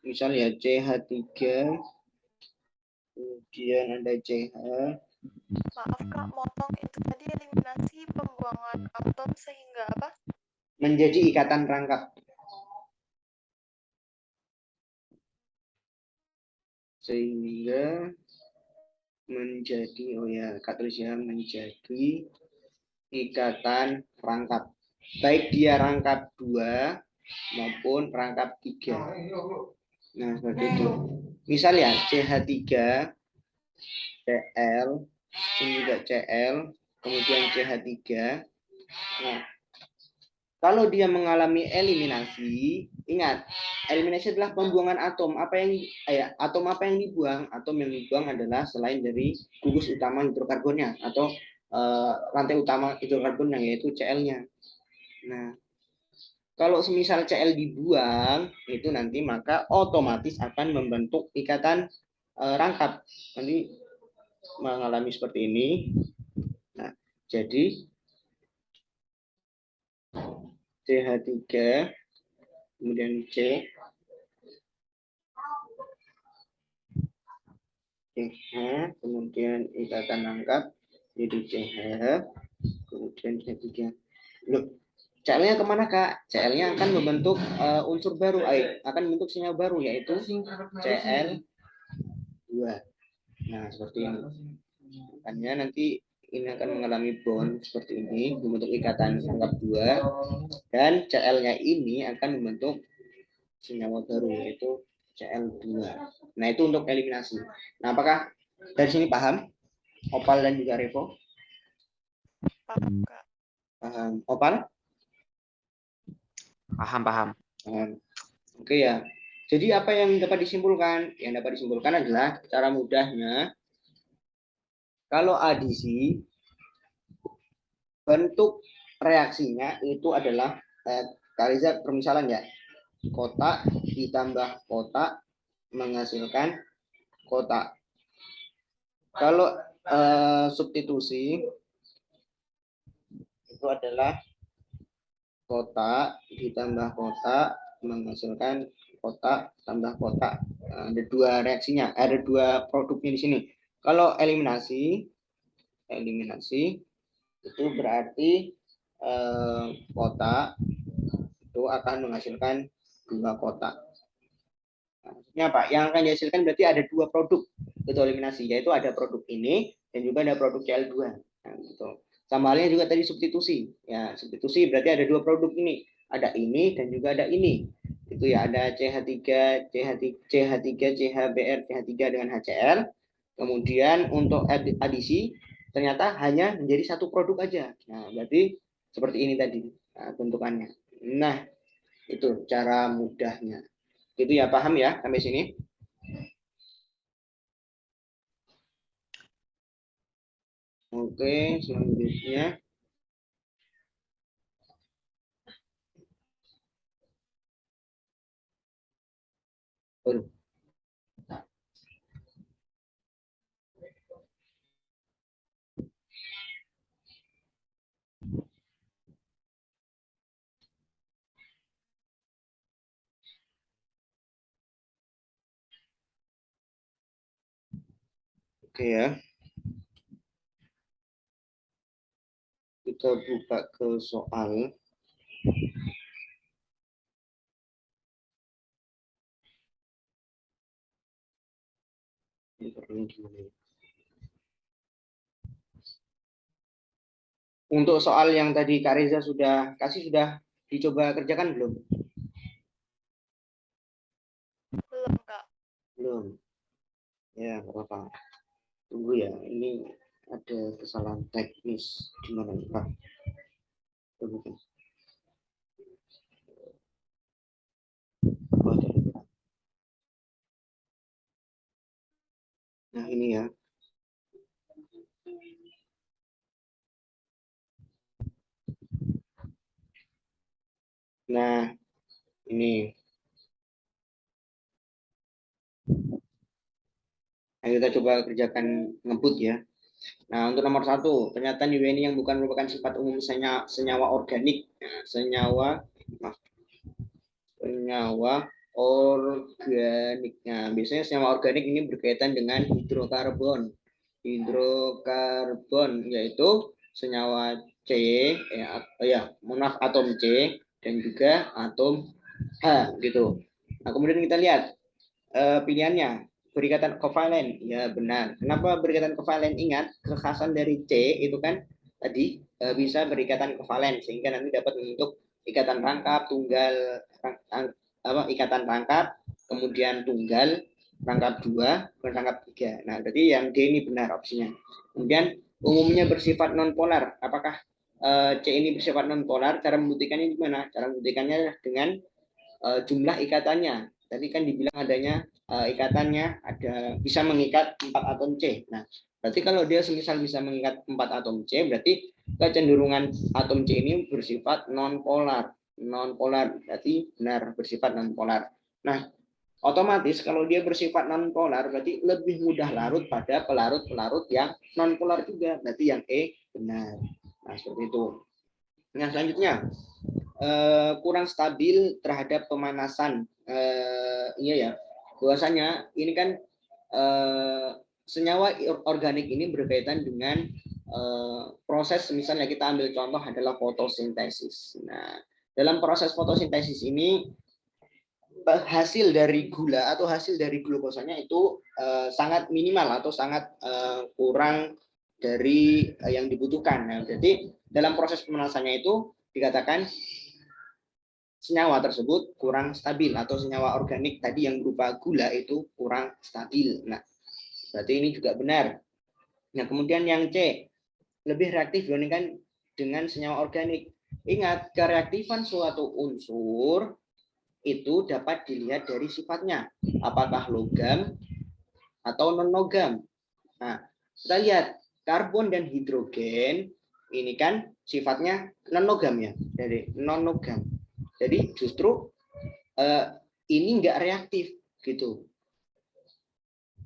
[SPEAKER 1] Misal ya CH3, kemudian ada CH.
[SPEAKER 2] Maaf Kak, motong itu tadi eliminasi pembuangan atom sehingga apa?
[SPEAKER 1] Menjadi ikatan rangkap. Sehingga menjadi, Kak tulis ya, menjadi ikatan rangkap. Baik dia rangkap 2 maupun rangkap 3. Nah, seperti itu. Misal ya, CH3, Cl, ini juga Cl, kemudian CH3. Nah, kalau dia mengalami eliminasi, ingat, eliminasi adalah pembuangan atom. Atom apa yang dibuang? Atom yang dibuang adalah selain dari gugus utama hidrokarbonnya atau rantai utama hidrokarbonnya, yaitu Cl-nya. Nah, kalau semisal Cl dibuang, itu nanti maka otomatis akan membentuk ikatan rangkap. Nanti mengalami seperti ini. Nah, jadi CH3, kemudian C, CH, kemudian ikatan rangkap jadi CH, kemudian CH3. Loh, Cl-nya kemana Kak? Cl-nya akan membentuk unsur baru, akan membentuk sinyal baru yaitu Cl2. Nah, seperti ini. Makanya nanti ini akan mengalami bond seperti ini, membentuk ikatan rangkap 2, dan Cl-nya ini akan membentuk senyawa baru yaitu Cl2. Nah, itu untuk eliminasi. Nah, apakah dari sini paham? Opal dan juga Revo?
[SPEAKER 2] Paham Kak.
[SPEAKER 1] Paham. Opal?
[SPEAKER 3] Paham.
[SPEAKER 1] Oke ya. Jadi apa yang dapat disimpulkan? Yang dapat disimpulkan adalah cara mudahnya kalau adisi bentuk reaksinya itu adalah Kaliza permisalan ya. Kotak ditambah kotak menghasilkan kotak. Kalau substitusi itu adalah kotak ditambah kotak menghasilkan kotak tambah kotak. Ada 2 reaksinya, ada 2 produknya di sini. Kalau eliminasi itu berarti kotak itu akan menghasilkan 2 kotak. Maksudnya apa? Yang akan dihasilkan berarti ada 2 produk. itu eliminasi, yaitu ada produk ini dan juga ada produk Cl2. Nah, gitu. Sama halnya juga tadi substitusi. Ya, substitusi berarti ada dua produk ini. Ada ini dan juga ada ini. Itu ya, ada CH3, CH3, CHBr, CH3 dengan HCl. Kemudian untuk adisi ternyata hanya menjadi satu produk aja. Nah, berarti seperti ini tadi bentukannya. Nah, itu cara mudahnya. Itu ya, paham ya sampai sini? Oke, selanjutnya. Oke ya. Kita buka ke soal. Untuk soal yang tadi Kak Reza sudah kasih, sudah dicoba kerjakan belum?
[SPEAKER 2] Belum, Kak.
[SPEAKER 1] Belum. Ya, nggak apa-apa. Tunggu ya, ini ada kesalahan teknis di mana Pak? Tunggu. Nah, ini ya. Nah, ini. Nah, kita coba kerjakan ngebut ya. Nah, untuk nomor 1, pernyataan UNI yang bukan merupakan sifat umum senyawa organik. Nah, senyawa organik. Nah, biasanya senyawa organik ini berkaitan dengan hidrokarbon. Hidrokarbon yaitu senyawa C, atom C dan juga atom H gitu. Nah, kemudian kita lihat pilihannya, berikatan kovalen. Ya benar. Kenapa berikatan kovalen? Ingat, kekhasan dari C itu kan tadi bisa berikatan kovalen sehingga nanti dapat membentuk ikatan rangkap, tunggal, ikatan rangkap, kemudian tunggal, rangkap 2, rangkap 3. Nah, berarti yang D ini benar opsinya. Kemudian umumnya bersifat nonpolar. Apakah C ini bersifat nonpolar? Cara membuktikannya gimana? Cara membuktikannya dengan jumlah ikatannya. Tadi kan dibilang adanya ikatannya ada bisa mengikat 4 atom C. Nah, berarti kalau dia semisal bisa mengikat 4 atom C, berarti kecenderungan atom C ini bersifat non-polar. Non-polar berarti benar bersifat non-polar. Nah, otomatis kalau dia bersifat non-polar berarti lebih mudah larut pada pelarut-pelarut yang non-polar juga. Berarti yang E benar. Nah, seperti itu. Nah, selanjutnya kurang stabil terhadap pemanasan. Iya ya, bahwasanya ini kan senyawa organik ini berkaitan dengan proses, misalnya kita ambil contoh adalah fotosintesis. Nah, dalam proses fotosintesis ini hasil dari gula atau hasil dari glukosanya itu sangat minimal atau sangat kurang dari yang dibutuhkan. Nah, jadi dalam proses pemanasannya itu dikatakan senyawa tersebut kurang stabil atau senyawa organik tadi yang berupa gula itu kurang stabil. Nah, berarti ini juga benar. Nah, kemudian yang C, lebih reaktif dibandingkan dengan senyawa organik. Ingat, kereaktifan suatu unsur itu dapat dilihat dari sifatnya. Apakah logam atau non-logam. Nah, kita lihat karbon dan hidrogen ini kan sifatnya non-logam ya, dari non-logam. Jadi justru ini enggak reaktif gitu.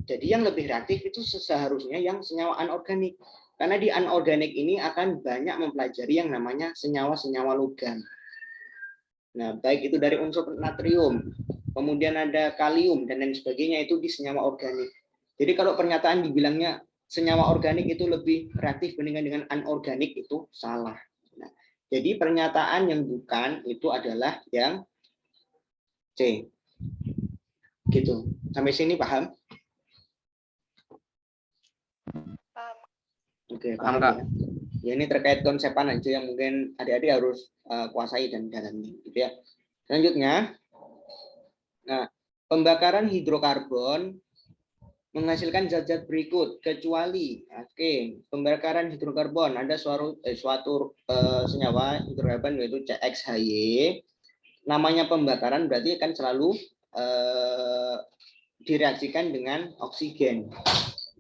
[SPEAKER 1] Jadi yang lebih reaktif itu seharusnya yang senyawa anorganik. Karena di anorganik ini akan banyak mempelajari yang namanya senyawa-senyawa logam. Nah, baik itu dari unsur natrium, kemudian ada kalium dan lain sebagainya itu di senyawa organik. Jadi kalau pernyataan dibilangnya senyawa organik itu lebih reaktif dibandingkan dengan anorganik itu salah. Nah, jadi pernyataan yang bukan itu adalah yang C. Gitu. Sampai sini paham? Oke,
[SPEAKER 3] Paham,
[SPEAKER 1] paham
[SPEAKER 3] Kak?
[SPEAKER 1] ya. Ya ini terkait konsepan aja yang mungkin adik-adik harus kuasai dan dalami gitu ya. Selanjutnya, nah, pembakaran hidrokarbon menghasilkan zat-zat berikut kecuali pembakaran hidrokarbon ada suatu senyawa hidrokarbon yaitu CXHY. Namanya pembakaran berarti akan selalu direaksikan dengan oksigen.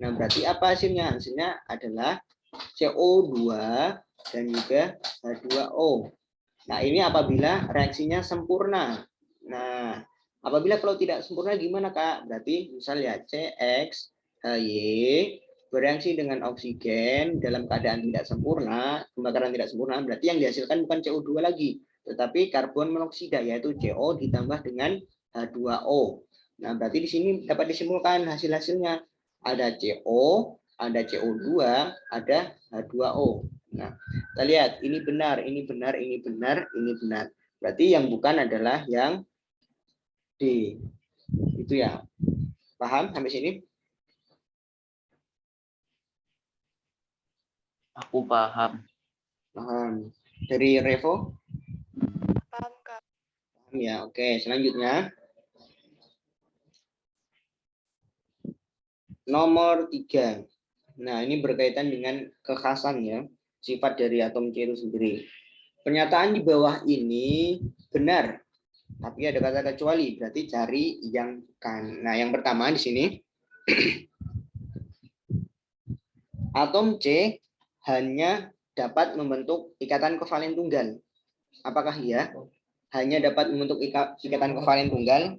[SPEAKER 1] Nah, berarti apa hasilnya? Hasilnya adalah CO2 dan juga H2O. Nah, ini apabila reaksinya sempurna. Nah, apabila kalau tidak sempurna gimana, Kak? Berarti misalnya CXHY bereaksi dengan oksigen dalam keadaan tidak sempurna, pembakaran tidak sempurna, berarti yang dihasilkan bukan CO2 lagi, tetapi karbon monoksida, yaitu CO ditambah dengan H2O. Nah, berarti di sini dapat disimpulkan hasil-hasilnya. Ada CO, ada CO2, ada H2O. Nah, kita lihat ini benar, ini benar, ini benar, ini benar. Berarti yang bukan adalah yang D. Itu ya. Paham sampai sini?
[SPEAKER 3] Aku paham.
[SPEAKER 1] Paham. Dari Revo?
[SPEAKER 2] Paham, Kak.
[SPEAKER 1] Paham ya. Oke, selanjutnya. Nomor 3. Nah, ini berkaitan dengan kekhasan ya, sifat dari atom C itu sendiri. Pernyataan di bawah ini benar, tapi ada kata kecuali, berarti cari yang kan. Nah, yang pertama di sini atom C hanya dapat membentuk ikatan kovalen tunggal. Apakah iya? Hanya dapat membentuk ikatan kovalen tunggal?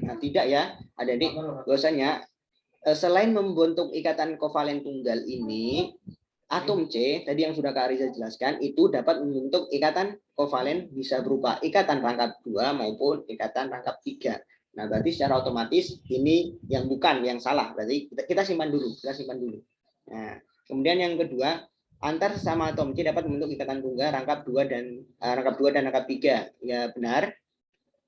[SPEAKER 1] Nah, tidak ya. Adik-adik, bahwasanya selain membentuk ikatan kovalen tunggal ini, atom C tadi yang sudah Kak Ariza jelaskan itu dapat membentuk ikatan kovalen bisa berupa ikatan rangkap 2 maupun ikatan rangkap 3. Nah, berarti secara otomatis ini yang bukan, yang salah. Berarti kita simpan dulu, Nah, kemudian yang kedua, antar sesama atom C dapat membentuk ikatan tunggal rangkap 2 dan rangkap 3. Ya, benar.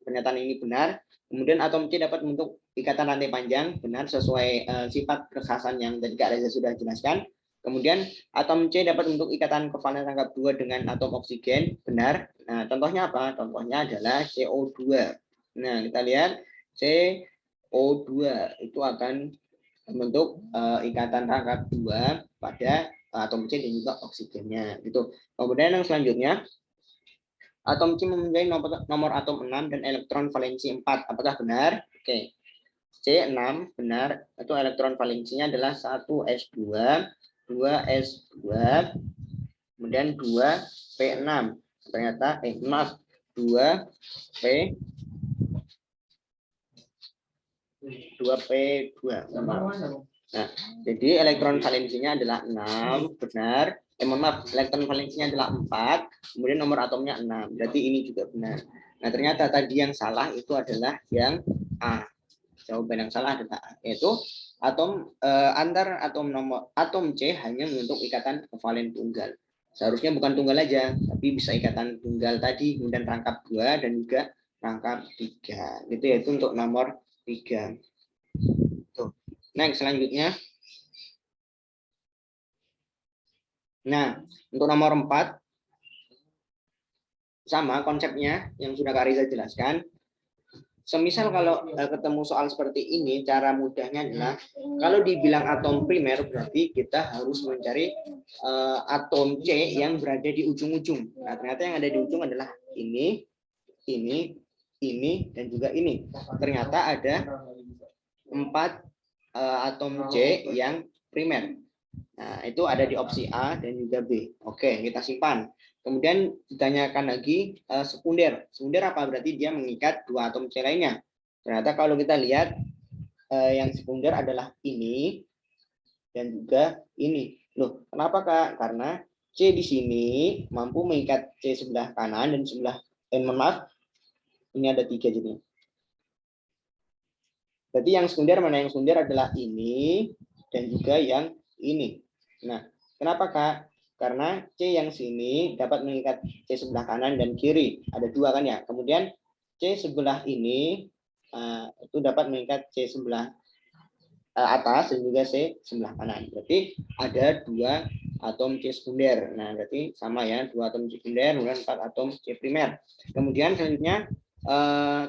[SPEAKER 1] Pernyataan ini benar. Kemudian atom C dapat membentuk ikatan rantai panjang, benar sesuai sifat kekhasan yang tadi Kak Reza sudah jelaskan. Kemudian atom C dapat membentuk ikatan kovalen rangkap 2 dengan atom oksigen, benar. Nah, contohnya apa? Contohnya adalah CO2. Nah, kita lihat CO2 itu akan membentuk ikatan rangkap 2 pada atom C dan juga oksigennya gitu. Kemudian yang selanjutnya, atom C mempunyai nomor atom 6 dan elektron valensi 4. Apakah benar? Oke. C6 benar. Itu elektron valensinya adalah 1s2, 2s2, kemudian 2p6. Ternyata 2p 2p2. Nah, jadi elektron valensinya adalah 6, benar. Elektron valensinya adalah 4, kemudian nomor atomnya 6. Berarti ini juga benar. Nah, ternyata tadi yang salah itu adalah yang A. Jawaban yang salah adalah A, yaitu antar atom C hanya membentuk ikatan kovalen tunggal. Seharusnya bukan tunggal aja, tapi bisa ikatan tunggal tadi, kemudian rangkap 2 dan juga rangkap 3. Itu yaitu untuk nomor 3. Tuh. Next, selanjutnya. Nah, untuk nomor 4, sama konsepnya yang sudah Kak Riza jelaskan. Semisal kalau ketemu soal seperti ini, cara mudahnya adalah, kalau dibilang atom primer, berarti kita harus mencari atom C yang berada di ujung-ujung. Nah, ternyata yang ada di ujung adalah ini, dan juga ini. Ternyata ada 4 atom C yang primer. Nah, itu ada di opsi A dan juga B. Oke, kita simpan. Kemudian ditanyakan lagi sekunder. Sekunder apa? Berarti dia mengikat 2 atom C lainnya. Ternyata kalau kita lihat yang sekunder adalah ini dan juga ini. Loh, kenapa Kak? Karena C di sini mampu mengikat C sebelah kanan dan sebelah maaf, ini ada 3 jadi. Berarti yang sekunder mana? Yang sekunder adalah ini dan juga yang ini. Nah, kenapa Kak? Karena C yang sini dapat mengikat C sebelah kanan dan kiri. Ada 2 kan ya. Kemudian C sebelah ini itu dapat mengikat C sebelah atas dan juga C sebelah kanan. Berarti ada 2 atom C sekunder. Nah, berarti sama ya, 2 atom C sekunder, kemudian 4 atom C primer. Kemudian selanjutnya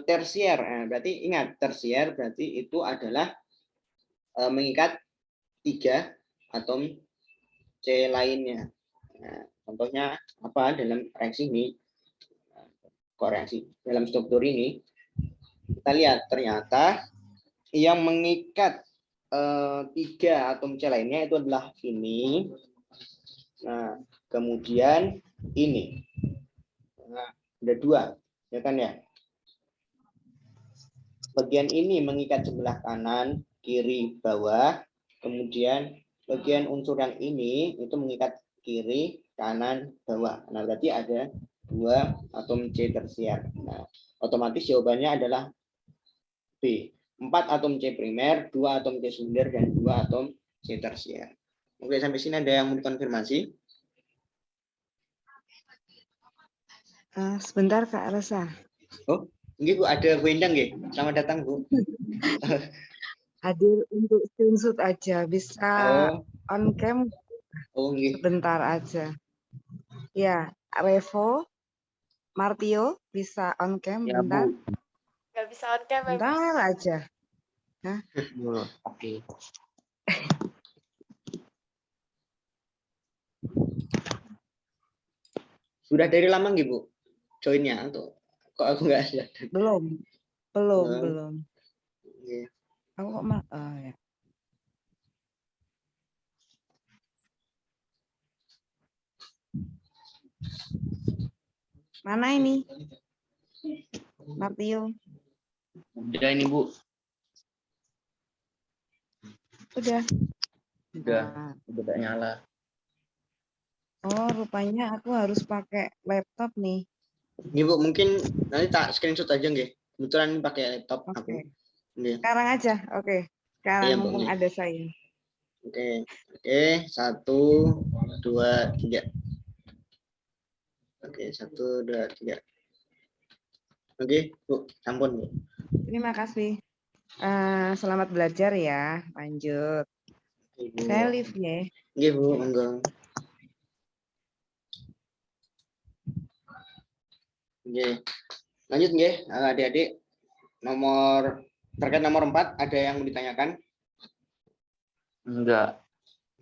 [SPEAKER 1] tersier. Nah, berarti ingat, tersier berarti itu adalah mengikat 3 atom C lainnya. Nah, contohnya apa dalam reaksi ini? Koreksi dalam struktur ini, kita lihat ternyata yang mengikat 3 atom C lainnya itu adalah ini. Nah, kemudian ini. Nah, ada 2, ya kan ya? Bagian ini mengikat sebelah kanan, kiri, bawah. Kemudian bagian unsur yang ini itu mengikat kiri, kanan, bawah. Nah, berarti ada 2 atom C tersier. Nah, otomatis jawabannya adalah B. 4 atom C primer, 2 atom C sekunder, dan 2 atom C tersier. Oke, sampai sini ada yang mau dikonfirmasi?
[SPEAKER 4] Sebentar Kak Resa.
[SPEAKER 1] Oh, ini Bu, ada Bu Endang ya? Selamat datang Bu.
[SPEAKER 4] Hadir untuk screenshot aja, bisa
[SPEAKER 1] Oh,
[SPEAKER 4] on cam
[SPEAKER 1] ini.
[SPEAKER 4] sebentar aja. Ya, Revo, Martio bisa on cam
[SPEAKER 3] Ya,
[SPEAKER 4] bentar,
[SPEAKER 3] Bu.
[SPEAKER 2] Nggak bisa on cam ya,
[SPEAKER 4] bentar aja.
[SPEAKER 3] Oke.
[SPEAKER 1] Sudah dari lama nggih Bu? Joinnya atau kok aku nggak ada?
[SPEAKER 4] Belum,
[SPEAKER 1] Oh,
[SPEAKER 4] belum.
[SPEAKER 1] iya.
[SPEAKER 4] Aku kok ya. Mana ini? Martio,
[SPEAKER 3] Udah ini, Bu.
[SPEAKER 4] udah.
[SPEAKER 3] Udah.
[SPEAKER 4] Nah,
[SPEAKER 3] Udah gak nyala.
[SPEAKER 4] oh, rupanya aku harus pakai laptop nih.
[SPEAKER 1] Ini Bu, mungkin nanti tak screenshot aja nggih. Kebetulan pakai laptop
[SPEAKER 4] Oke.
[SPEAKER 1] aku. Iya.
[SPEAKER 4] Sekarang aja, oke. Sekarang
[SPEAKER 1] Iya, Bu.
[SPEAKER 4] mumpung
[SPEAKER 1] Iya.
[SPEAKER 4] ada saya.
[SPEAKER 1] Oke. Oke, 1, 2, 3. Oke, 1, 2, 3. Oke, Bu, ampun Bu.
[SPEAKER 4] Terima kasih. Selamat belajar ya. Lanjut.
[SPEAKER 1] Ibu.
[SPEAKER 4] Saya live ya.
[SPEAKER 1] Nggih Bu, monggo. Nggih. Lanjut nggih, adik-adik. Terkait nomor 4 ada yang mau ditanyakan?
[SPEAKER 3] Enggak.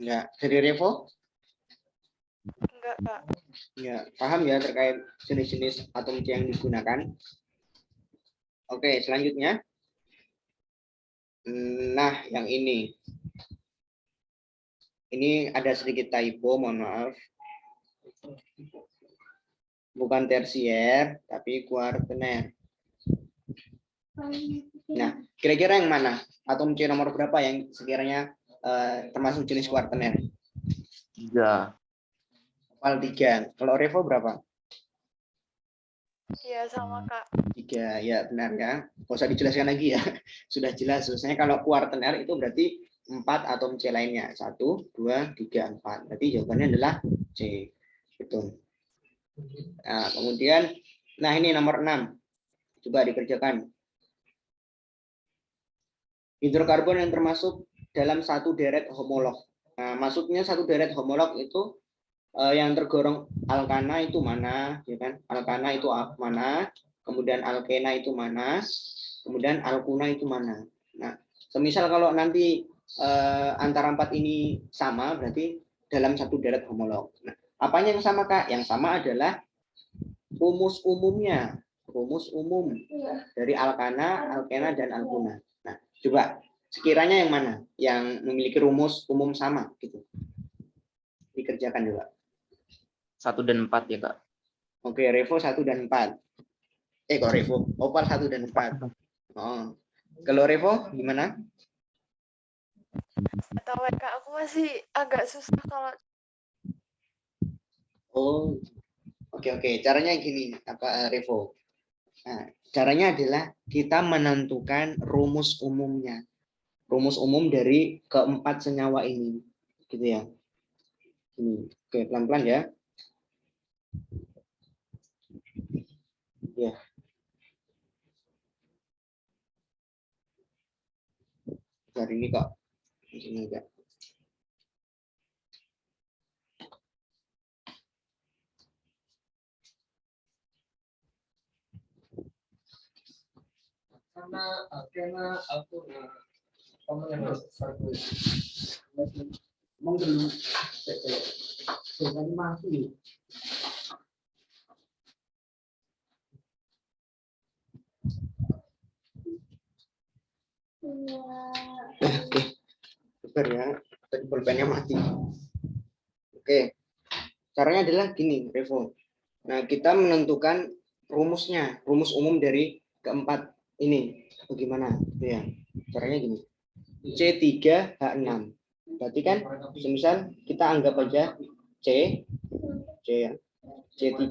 [SPEAKER 1] Ya, dari Revo?
[SPEAKER 2] Enggak, Kak.
[SPEAKER 1] Ya, paham ya terkait jenis-jenis atom C yang digunakan. Oke, selanjutnya. Nah, yang ini. Ini ada sedikit typo, mohon maaf. Bukan tersier, tapi kuartener. Nah, kira-kira yang mana? Atom C nomor berapa yang sekiranya termasuk jenis kuartener?
[SPEAKER 3] 3.
[SPEAKER 1] Opal 3. Kalau Revo berapa?
[SPEAKER 2] Iya, sama, Kak.
[SPEAKER 1] 3, ya benar ya. Nggak usah dijelaskan lagi ya. Sudah jelas. Sebenarnya kalau kuartener itu berarti 4 atom C lainnya. 1, 2, 3, 4. Berarti jawabannya adalah C. Betul. Nah, kemudian, nah ini nomor 6. Coba dikerjakan. Hidrokarbon yang termasuk dalam satu deret homolog. Nah, maksudnya satu deret homolog itu yang tergolong alkana itu mana, ya kan? Alkana itu mana? Kemudian alkena itu mana? Kemudian alkuna itu mana? Nah, semisal kalau nanti antara 4 ini sama, berarti dalam satu deret homolog. Nah, apanya yang sama Kak? Yang sama adalah rumus umumnya, rumus umum dari alkana, alkena, dan alkuna. Nah, coba sekiranya yang mana yang memiliki rumus umum sama gitu? Dikerjakan juga.
[SPEAKER 3] 1 dan 4 ya, Kak.
[SPEAKER 1] Oke, Revo 1 dan 4. Kok Revo? Opal 1 dan 4. Oh. Kalau Revo gimana?
[SPEAKER 2] Atau Kak, aku masih agak susah kalau
[SPEAKER 1] Oh, oke. Caranya gini, Revo? Nah, caranya adalah kita menentukan rumus umumnya. Rumus umum dari keempat senyawa ini. Gitu ya. Oke, pelan-pelan ya. Ya. Hari ini kok Di sini enggak.
[SPEAKER 5] Karena aku pemenang satu menggelu dengan mati.
[SPEAKER 1] Oke, sabar ya. Tadi pulpennya mati. Oke, caranya adalah gini, Revo. Nah, kita menentukan rumusnya, rumus umum dari keempat ini. Bagaimana? Ya, caranya gini. C3H6. Berarti kan, semisal kita anggap aja C ya. C3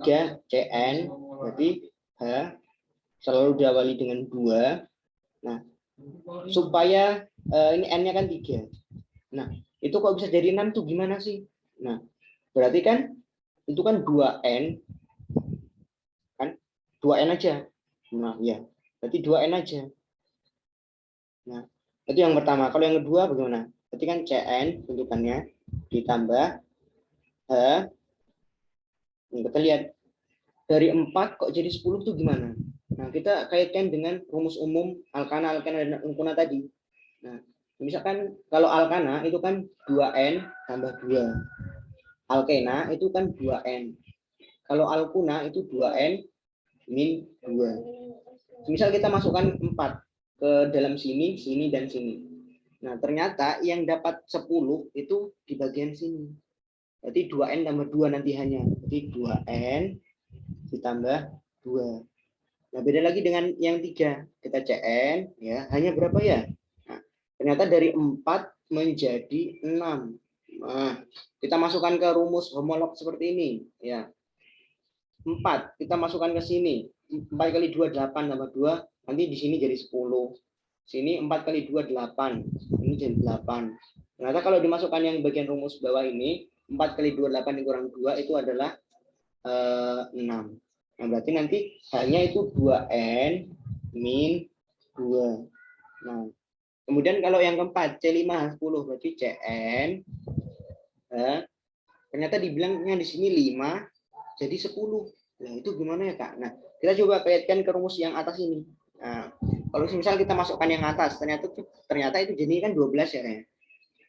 [SPEAKER 1] CN, berarti H selalu diawali dengan 2. Nah, supaya ini N-nya kan 3. Nah, itu kok bisa jadi 6 tuh gimana sih? Nah, berarti kan itu kan 2N, kan 2N aja. Nah, ya, berarti 2N aja. Nah, itu yang pertama. Kalau yang kedua bagaimana? Berarti kan CN bentukannya ditambah H. Nah, kita lihat dari 4 kok jadi 10 tuh gimana? Nah, kita kaitkan dengan rumus umum alkana, alkena, dan alkuna tadi. Nah, misalkan kalau alkana itu kan 2N tambah 2. Alkena itu kan 2N. Kalau alkuna itu 2N min 2. Misal kita masukkan 4 ke dalam sini, sini, dan sini. Nah, ternyata yang dapat 10 itu di bagian sini. Berarti 2N tambah 2 nanti hanya. Jadi 2N ditambah 2. Nah, beda lagi dengan yang 3. Kita CN, ya, hanya berapa ya? Nah, ternyata dari 4 menjadi 6. Nah, kita masukkan ke rumus homolog seperti ini. Ya. 4, kita masukkan ke sini. 4 kali 2, 8 tambah 2. Nanti di sini jadi 10. Sini 4 kali 2, 8. Ini jadi 8. Ternyata kalau dimasukkan yang bagian rumus bawah ini, 4 kali 2, 8 dikurang 2 itu adalah 6. Nah, berarti nanti hanya itu 2N min 2. Nah, kemudian kalau yang keempat, C5H10, berarti CN. Ternyata dibilangnya di sini 5, jadi 10. Nah, itu gimana ya, Kak? Nah, kita coba kaitkan ke rumus yang atas ini. Nah, kalau misal kita masukkan yang atas, ternyata itu jadi kan 12 ya, Kak?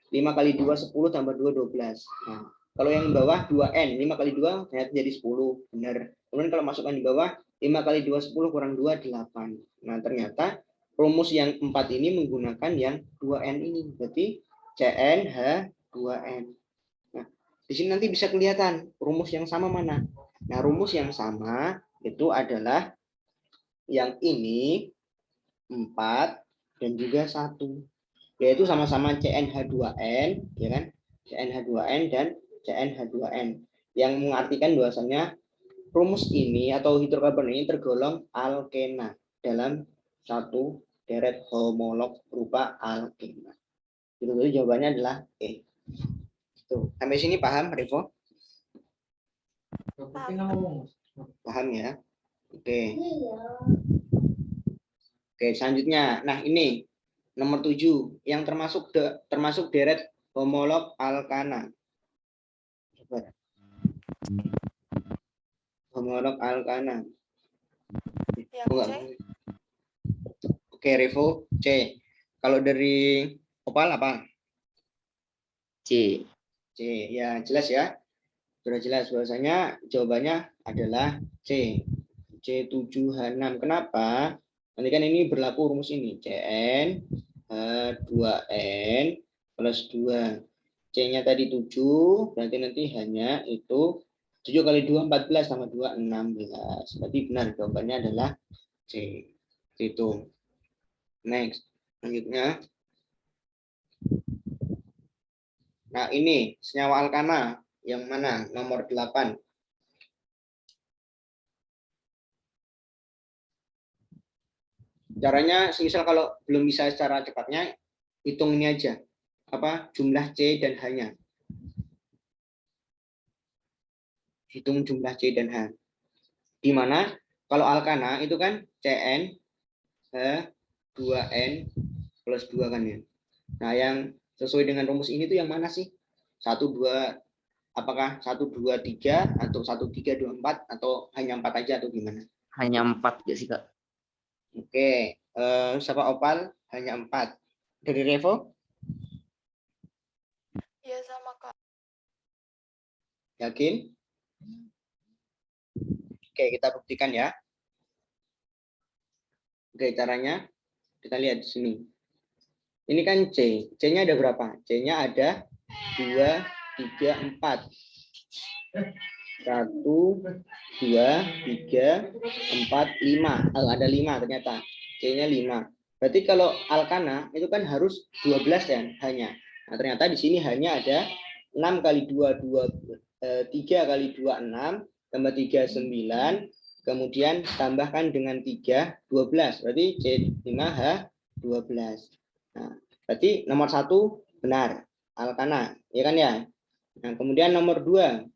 [SPEAKER 1] 5 kali 2, 10 tambah 2, 12. Nah, kalau yang bawah 2N, 5 kali 2 ternyata jadi 10. Benar. Kemudian kalau masukkan di bawah, 5 kali 2, 10 kurang 2, 8. Nah, ternyata rumus yang 4 ini menggunakan yang 2N ini. Berarti CN H2N. Nah, di sini nanti bisa kelihatan rumus yang sama mana. Nah, rumus yang sama itu adalah yang ini 4 dan juga 1. Yaitu sama-sama CnH2n, ya kan? CnH2n dan CnH2n, yang mengartikan bahwasanya rumus ini atau hidrokarbon ini tergolong alkena dalam satu deret homolog berupa alkena. Jadi jawabannya adalah E. Tuh, sampai sini paham, Revo? Paham ya? Oke. Oke, selanjutnya. Nah, ini nomor 7 yang termasuk deret homolog alkana. Homolog alkana.
[SPEAKER 2] Yang C?
[SPEAKER 1] Oke, Revo C. Kalau dari Opal apa?
[SPEAKER 3] C.
[SPEAKER 1] C. Ya, jelas ya. Sudah jelas bahwasanya jawabannya adalah C. C7H6. Kenapa? Nanti kan ini berlaku rumus ini. Cn H2n plus 2. C-nya tadi 7, berarti nanti hanya itu 7 kali 2, 14, tambah 2, 16. Berarti benar, jawabannya adalah C. Itu. Next. Selanjutnya. Nah, ini senyawa alkana. Yang mana? Nomor 8. Caranya, misal kalau belum bisa secara cepatnya, hitung ini aja. Apa? Jumlah C dan H-nya. Hitung jumlah C dan H. Di mana kalau alkana itu kan Cn H2n plus 2 kan ya. Nah, yang sesuai dengan rumus ini tuh yang mana sih? 1, 2, apakah 1, 2, 3 atau 1, 3, 2, 4 atau hanya 4 aja atau gimana?
[SPEAKER 3] Hanya 4 ya sih, Kak.
[SPEAKER 1] Oke, siapa Opal? Hanya 4. Dari Revo?
[SPEAKER 2] Iya sama Kak.
[SPEAKER 1] Yakin? Oke, kita buktikan ya. Oke, caranya kita lihat di sini. Ini kan C. C-nya ada berapa? C-nya ada 2, 3, 4. 1, 2, 3, 4, 5. Ada 5 ternyata. C-nya 5. Berarti kalau alkana itu kan harus 12 ya hanya. Nah, ternyata di sini hanya ada 6 kali 2, 3 kali 2, 6. Tambah 3, 9. Kemudian tambahkan dengan 3, 12. Berarti C5H 12. Nah, berarti nomor 1 benar. Alkana. Ya kan ya? Nah, kemudian nomor 2.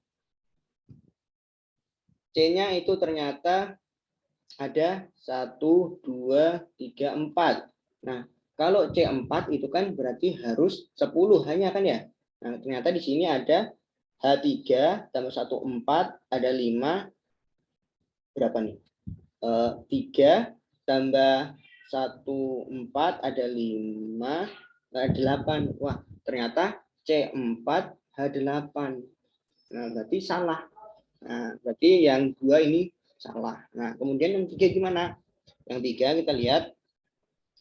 [SPEAKER 1] C-nya itu ternyata ada 1, 2, 3, 4. Nah, kalau C4 itu kan berarti harus 10 hanya kan ya. Nah, ternyata di sini ada H3 tambah 1, 4, ada 5. Berapa nih? 3 tambah 1, 4, ada 5, 8. Wah, ternyata C4 H8. Nah, berarti salah. Nah, berarti yang 2 ini salah. Nah, kemudian yang 3 gimana? Yang 3 kita lihat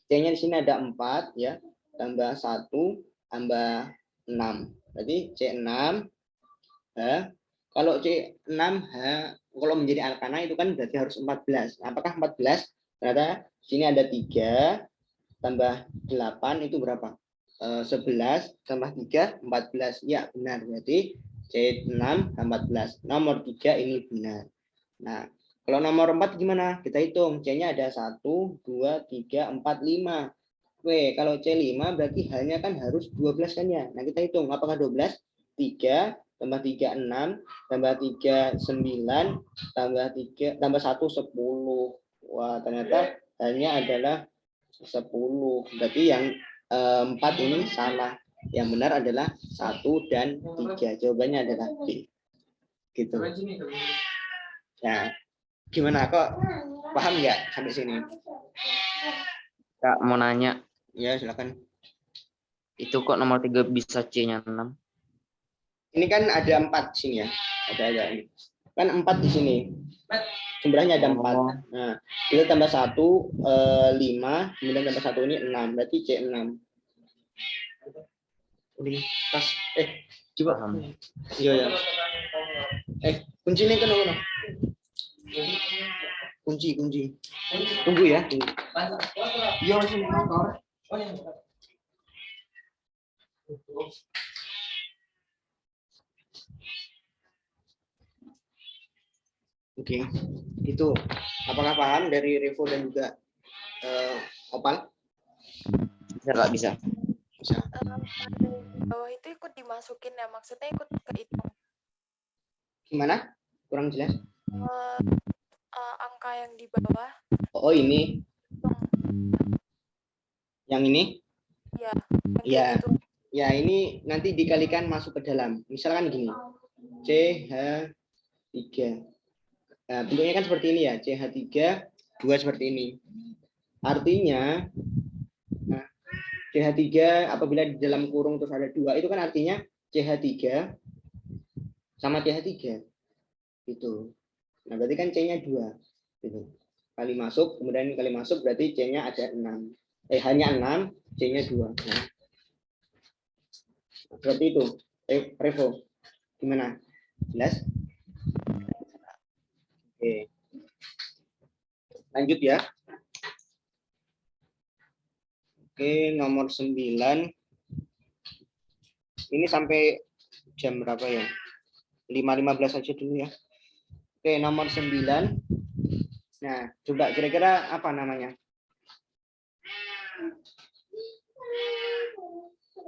[SPEAKER 1] C-nya di sini ada 4 ya, tambah 1 tambah 6. Berarti C6 H. Kalau C6H kalau menjadi alkana itu kan berarti harus 14. Apakah 14? Ternyata di sini ada 3 tambah 8 itu berapa? 11 tambah 3 14. Ya, benar. Berarti C6 14. Nomor 3 ini benar. Nah, kalau nomor 4 gimana? Kita hitung. C-nya ada 1, 2, 3, 4, 5. Oke, kalau C5 berarti hanya kan harus 12 kan ya. Nah, kita hitung. Apakah 12? 3 tambah 3, 6. Tambah 3, 9. Tambah 1, 10. Wah, ternyata hanya adalah 10. Berarti yang 4 ini salah. Yang benar adalah 1 dan 3. Jawabannya adalah B. Gitu. Nah, gimana kok paham nggak sampai sini?
[SPEAKER 3] Kak mau nanya,
[SPEAKER 1] Ya, silakan.
[SPEAKER 3] itu kok nomor 3 bisa C-nya 6?
[SPEAKER 1] Ini kan ada 4 sini ya. Ada ini. Kan 4 di sini. Jumlahnya ada 4. Nah, kita tambah 1, 5, kemudian tambah 1 ini 6. Berarti C6. Ini pas. Coba. Iya, ya. Kunci ini kan mana? Kunci. Tunggu ya. Iya, sini kantor. Oke, itu. Apakah paham dari Revo dan juga Opal?
[SPEAKER 3] Bisa nggak bisa?
[SPEAKER 1] Bisa.
[SPEAKER 2] Di bawah itu ikut dimasukin ya, maksudnya ikut kehitung.
[SPEAKER 1] Gimana? Kurang jelas.
[SPEAKER 2] Angka yang di bawah.
[SPEAKER 1] Oh, ini. Yang ini?
[SPEAKER 2] Ya.
[SPEAKER 1] Ya.
[SPEAKER 2] Gitu.
[SPEAKER 1] Ya, ini nanti dikalikan masuk ke dalam. Misalkan gini. CH3. Nah, bentuknya kan seperti ini ya. CH3 2 seperti ini. Artinya nah, CH3 apabila di dalam kurung terus ada 2 itu kan artinya CH3 sama CH3. Gitu. Nah, berarti kan C-nya 2. Gitu. Kali masuk, kemudian kali masuk berarti C-nya ada 6. Hanya 6, C-nya 2. Nah, seperti itu. Revo. Gimana? Jelas? Oke. Lanjut ya. Oke, nomor 9. Ini sampai jam berapa ya? 5.15 aja dulu ya. Oke, nomor 9. Nah, coba kira-kira apa namanya?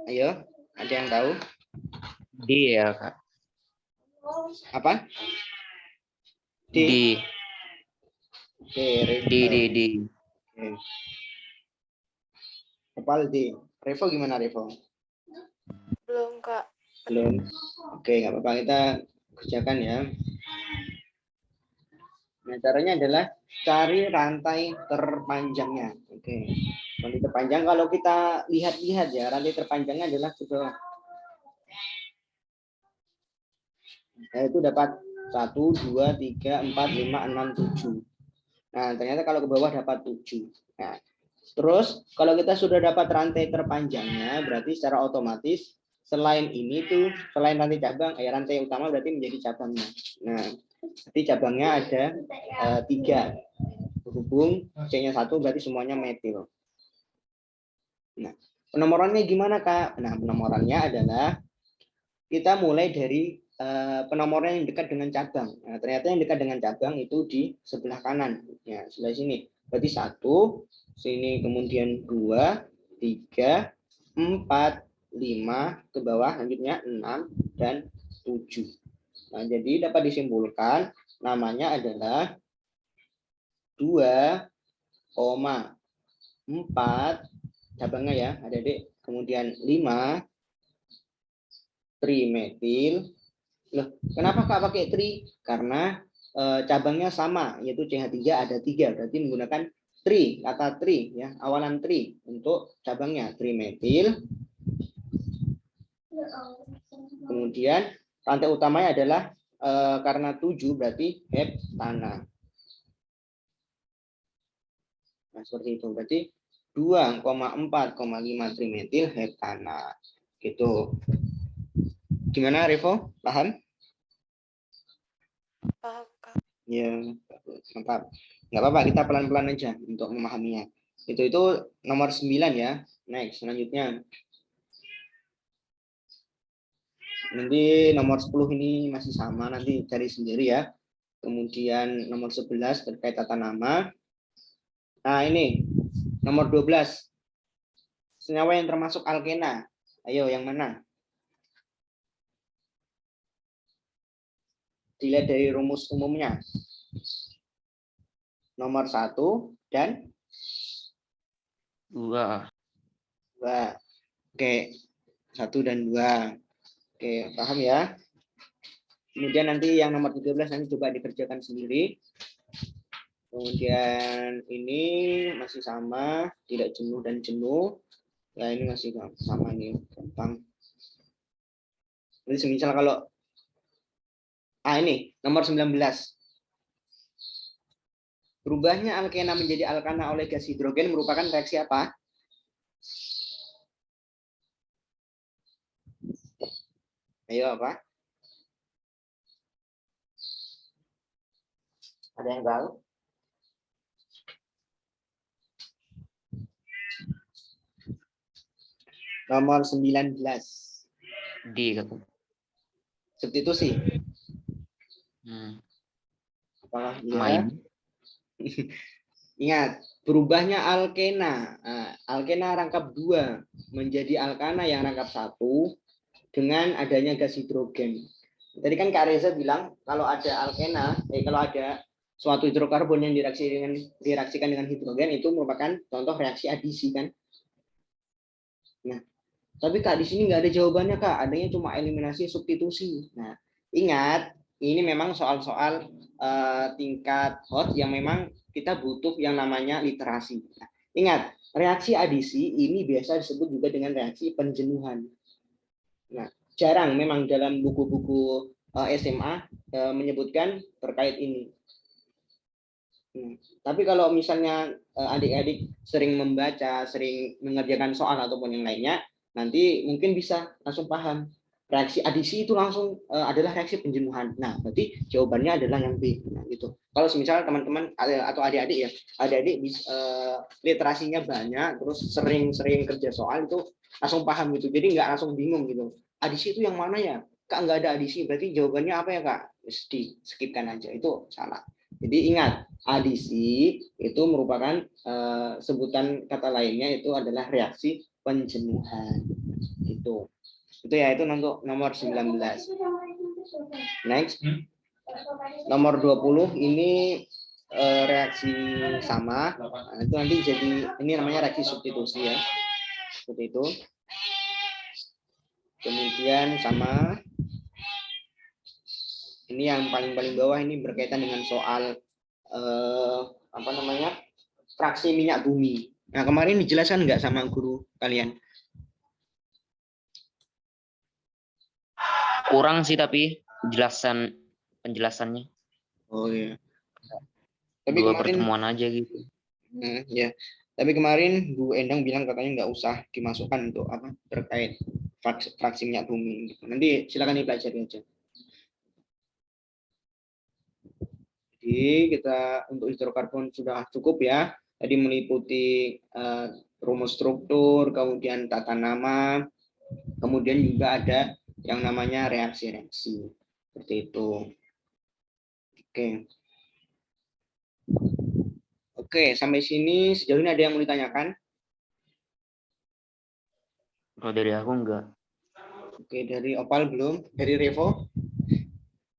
[SPEAKER 1] Ayo, ada yang tahu?
[SPEAKER 3] D ya, Kak.
[SPEAKER 1] Apa? D. Oke,
[SPEAKER 3] D.
[SPEAKER 1] Oke. Opal D. Revo gimana Revo?
[SPEAKER 2] Belum, Kak.
[SPEAKER 1] Belum. Oke, nggak apa-apa, kita kerjakan ya. Nah, caranya adalah cari rantai terpanjangnya. Oke. Rantai terpanjang kalau kita lihat-lihat ya, rantai terpanjangnya adalah ke bawah. Nah, itu dapat 1, 2, 3, 4, 5, 6, 7. Nah, ternyata kalau ke bawah dapat 7. Nah, terus kalau kita sudah dapat rantai terpanjangnya, berarti secara otomatis selain ini tuh, selain rantai cabang, rantai utama berarti menjadi cabangnya. Nah, berarti cabangnya ada 3. Berhubung C-nya 1 berarti semuanya metil. Nah, penomorannya gimana, Kak? Nah, penomorannya adalah kita mulai dari penomoran yang dekat dengan cabang. Nah, ternyata yang dekat dengan cabang itu di sebelah kanan. Ya, sebelah sini. Berarti 1, sini kemudian 2, 3, 4, 5, ke bawah lanjutnya 6 dan 7. Nah, jadi dapat disimpulkan namanya adalah 2,4 cabangnya ya, adik-adik. Kemudian 5 trimetil. Loh, kenapa Kak pakai tri? Karena cabangnya sama, yaitu CH3 ada 3, berarti menggunakan tri, kata tri ya, awalan tri untuk cabangnya trimetil. Kemudian rantai utamanya adalah karena 7 berarti heptana. Nah, seperti itu. Berarti 2,4,5 trimetil heptana. Gitu. Gimana, Revo? Paham?
[SPEAKER 2] Paham, Kak.
[SPEAKER 1] Ya, mantap. Nggak apa-apa, kita pelan-pelan aja untuk memahaminya. Itu nomor 9 ya. Next, selanjutnya. Nanti nomor 10 ini masih sama, nanti cari sendiri ya. Kemudian nomor 11 terkait tata nama. Nah, ini nomor 12. Senyawa yang termasuk alkena. Ayo, yang mana? Dilihat dari rumus umumnya. Nomor 1 dan
[SPEAKER 3] 2.
[SPEAKER 1] 2. Oke, 1 dan 2. Oke, paham ya? Kemudian nanti yang nomor 13 nanti coba dikerjakan sendiri. Kemudian ini masih sama, tidak jenuh dan jenuh. Ya, ini masih sama nih, gampang. Jadi semisal kalau ini nomor 19. Berubahnya alkena menjadi alkana oleh gas hidrogen merupakan reaksi apa? Ayo, apa? Ada yang tahu? Nomor 19.
[SPEAKER 3] D kata.
[SPEAKER 1] Substitusi. Apakah
[SPEAKER 3] Main.
[SPEAKER 1] Ingat, berubahnya alkena. Alkena rangkap 2 menjadi alkana yang rangkap 1 dengan adanya gas hidrogen. Tadi kan Kak Reza bilang kalau ada alkena, kalau ada suatu hidrokarbon yang direaksikan dengan hidrogen itu merupakan contoh reaksi adisi kan. Nah, tapi Kak di sini nggak ada jawabannya Kak, adanya cuma eliminasi substitusi. Nah, ingat ini memang soal-soal tingkat hot yang memang kita butuh yang namanya literasi. Nah, ingat, reaksi adisi ini biasa disebut juga dengan reaksi penjenuhan. Nah, jarang memang dalam buku-buku SMA menyebutkan terkait ini. Tapi kalau misalnya adik-adik sering membaca, sering mengerjakan soal ataupun yang lainnya, nanti mungkin bisa langsung paham. Reaksi adisi itu langsung adalah reaksi penjenuhan. Nah, berarti jawabannya adalah yang B. Nah, gitu. Kalau misalnya teman-teman atau adik-adik ya, adik-adik literasinya banyak, terus sering-sering kerja soal itu langsung paham gitu. Jadi nggak langsung bingung gitu. Adisi itu yang mana ya? Kak nggak ada adisi, berarti jawabannya apa ya Kak? Mesti skipkan aja, itu salah. Jadi ingat, adisi itu merupakan sebutan kata lainnya itu adalah reaksi penjenuhan. Itu ya, itu untuk nomor 19. Next. Nomor 20 ini reaksi sama. Nah, itu nanti jadi ini namanya reaksi substitusi ya. Seperti itu. Kemudian sama ini yang paling bawah ini berkaitan dengan soal apa namanya, fraksi minyak bumi. Nah, kemarin dijelaskan nggak sama guru kalian?
[SPEAKER 3] Kurang sih tapi penjelasannya.
[SPEAKER 1] Oh iya. Tapi
[SPEAKER 3] 2
[SPEAKER 1] kemarin
[SPEAKER 3] pertemuan aja gitu.
[SPEAKER 1] ya. Tapi kemarin Bu Endang bilang katanya nggak usah dimasukkan untuk apa terkait fraksi minyak bumi. Gitu. Nanti silakan dipelajari aja. Jadi kita untuk hidrokarbon sudah cukup ya. Tadi meliputi rumus struktur, kemudian tata nama, kemudian juga ada yang namanya reaksi-reaksi. Seperti itu. Oke. Oke, sampai sini sejauh ini ada yang mau ditanyakan?
[SPEAKER 3] Kalau dari aku enggak.
[SPEAKER 1] Oke, dari Opal belum. Dari Revo?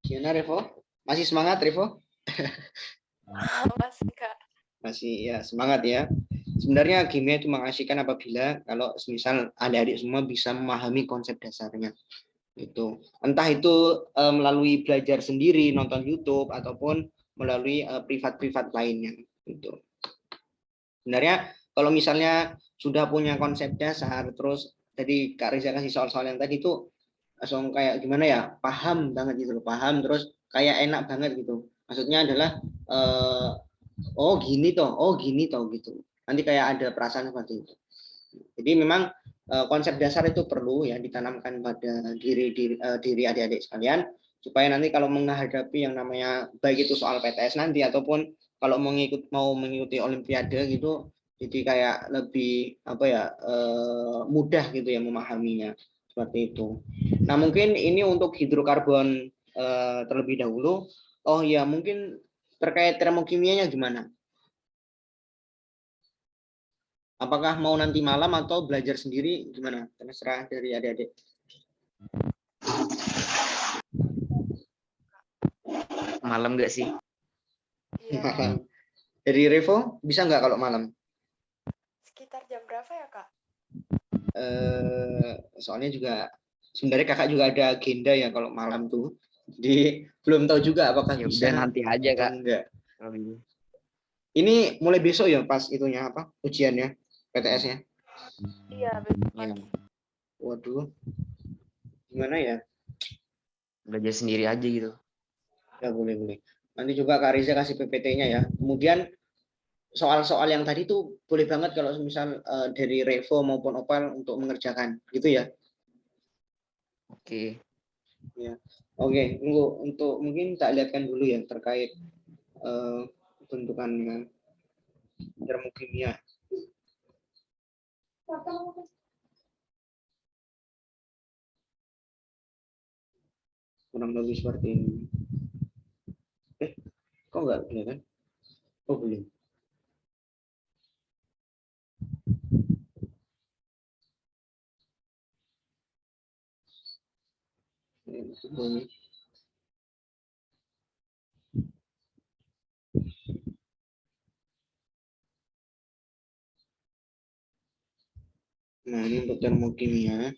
[SPEAKER 1] Gimana Revo? Masih semangat Revo?
[SPEAKER 2] Masih Kak.
[SPEAKER 1] Masih ya, semangat ya. Sebenarnya kimia itu mengasihkan apabila kalau misal adik-adik semua bisa memahami konsep dasarnya. Itu entah itu melalui belajar sendiri, nonton YouTube ataupun melalui privat-privat lainnya. Itu. Sebenarnya kalau misalnya sudah punya konsep dasar, terus tadi Kak Riza kasih soal-soal yang tadi itu langsung kayak gimana ya, paham banget gitu loh, paham terus kayak enak banget gitu. Maksudnya adalah oh gini toh gitu. Nanti kayak ada perasaan seperti itu. Jadi memang konsep dasar itu perlu ya ditanamkan pada diri adik-adik sekalian supaya nanti kalau menghadapi yang namanya baik itu soal PTS nanti ataupun kalau mau mengikuti olimpiade gitu jadi kayak lebih apa ya mudah gitu ya memahaminya seperti itu. Nah, mungkin ini untuk hidrokarbon terlebih dahulu. Oh ya, mungkin terkait termokimianya gimana? Apakah mau nanti malam atau belajar sendiri gimana? Terserah dari adik-adik.
[SPEAKER 3] Malam enggak sih?
[SPEAKER 2] Iya.
[SPEAKER 1] Malam. Dari Revo bisa nggak kalau malam?
[SPEAKER 2] Sekitar jam berapa ya Kak?
[SPEAKER 1] Soalnya juga sebenarnya kakak juga ada agenda ya kalau malam tuh. Jadi belum tahu juga apakah
[SPEAKER 3] Ya
[SPEAKER 1] bisa
[SPEAKER 3] udah nanti aja
[SPEAKER 1] atau
[SPEAKER 3] Kak.
[SPEAKER 1] enggak.
[SPEAKER 3] Kalau gitu.
[SPEAKER 1] Ini mulai besok ya pas itunya apa? Ujiannya, PTS-nya.
[SPEAKER 2] Iya, besok
[SPEAKER 3] Ya,
[SPEAKER 2] pagi.
[SPEAKER 1] Waduh. Gimana ya?
[SPEAKER 3] belajar sendiri aja gitu.
[SPEAKER 1] Ya boleh. Nanti juga Kak Riza kasih PPT-nya ya. Kemudian soal-soal yang tadi tuh boleh banget kalau misal dari Revo maupun Opal untuk mengerjakan gitu ya.
[SPEAKER 3] Oke.
[SPEAKER 1] Ya. Oke, untuk mungkin tak lihatkan dulu ya terkait bentukannya termokimia. Kurang lebih seperti ini. Kok enggak kelihatan? Oh belum. Ini. Nah, ini untuk termokimia.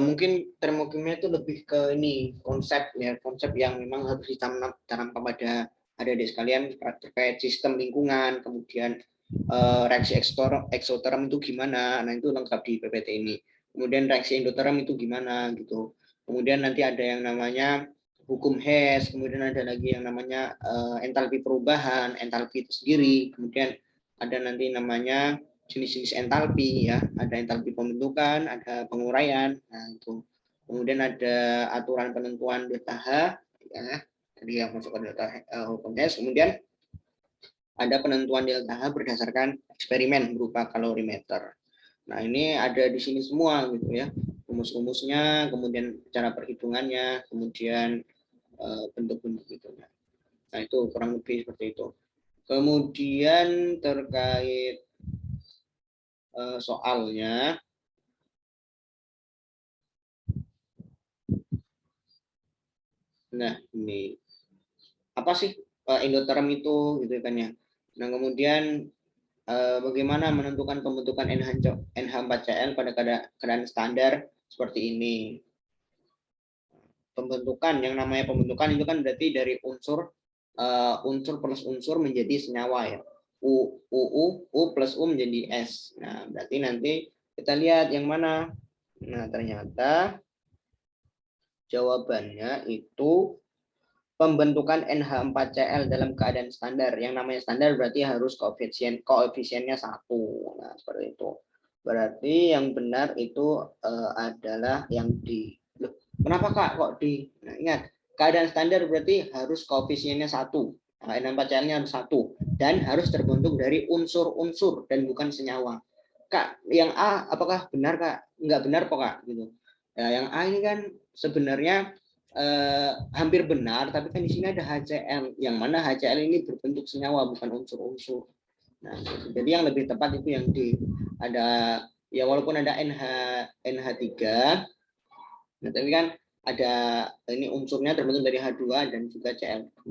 [SPEAKER 1] Mungkin termokimia itu lebih ke ini konsep yang memang harus ditanam kepada adik-adik sekalian terkait sistem lingkungan, kemudian reaksi eksoterm itu gimana, nah itu lengkap di PPT ini. Kemudian reaksi endoterm itu gimana gitu. Kemudian nanti ada yang namanya hukum Hess, kemudian ada lagi yang namanya entalpi perubahan, entalpi itu sendiri, kemudian ada nanti namanya jenis-jenis entalpi ya, ada entalpi pembentukan, ada penguraian, nah itu. Kemudian ada aturan penentuan delta H ya, tadi yang masuk ke delta hukum Hess, kemudian ada penentuan delta H berdasarkan eksperimen berupa kalorimeter. Nah, ini ada di sini semua gitu ya. Rumus-rumusnya, kemudian cara perhitungannya, kemudian bentuk-bentuk gitu. Nah, itu kurang lebih seperti itu. Kemudian terkait soalnya, nah ini apa sih endoterm itu gitu kan ya. Nah, kemudian bagaimana menentukan pembentukan NH4Cl pada keadaan standar seperti ini. Pembentukan, yang namanya pembentukan itu kan berarti dari unsur plus unsur menjadi senyawa ya. U plus U menjadi S. Nah, berarti nanti kita lihat yang mana. Nah, ternyata jawabannya itu pembentukan NH4Cl dalam keadaan standar. Yang namanya standar berarti harus koefisiennya 1. Nah, seperti itu. Berarti yang benar itu adalah yang di. Loh, kenapa Kak kok di? Nah, ingat, keadaan standar berarti harus koefisiennya 1. Nah, NH4Cl-nya harus 1 dan harus terbentuk dari unsur-unsur dan bukan senyawa. Kak, yang A apakah benar Kak? Enggak benar kok Kak gitu. Nah, yang A ini kan sebenarnya hampir benar, tapi kan di sini ada HCl, yang mana HCl ini berbentuk senyawa bukan unsur-unsur. Nah, jadi yang lebih tepat itu yang D. Ada ya walaupun ada NH3, nah, tapi kan ada ini unsurnya terbentuk dari H2 dan juga Cl2.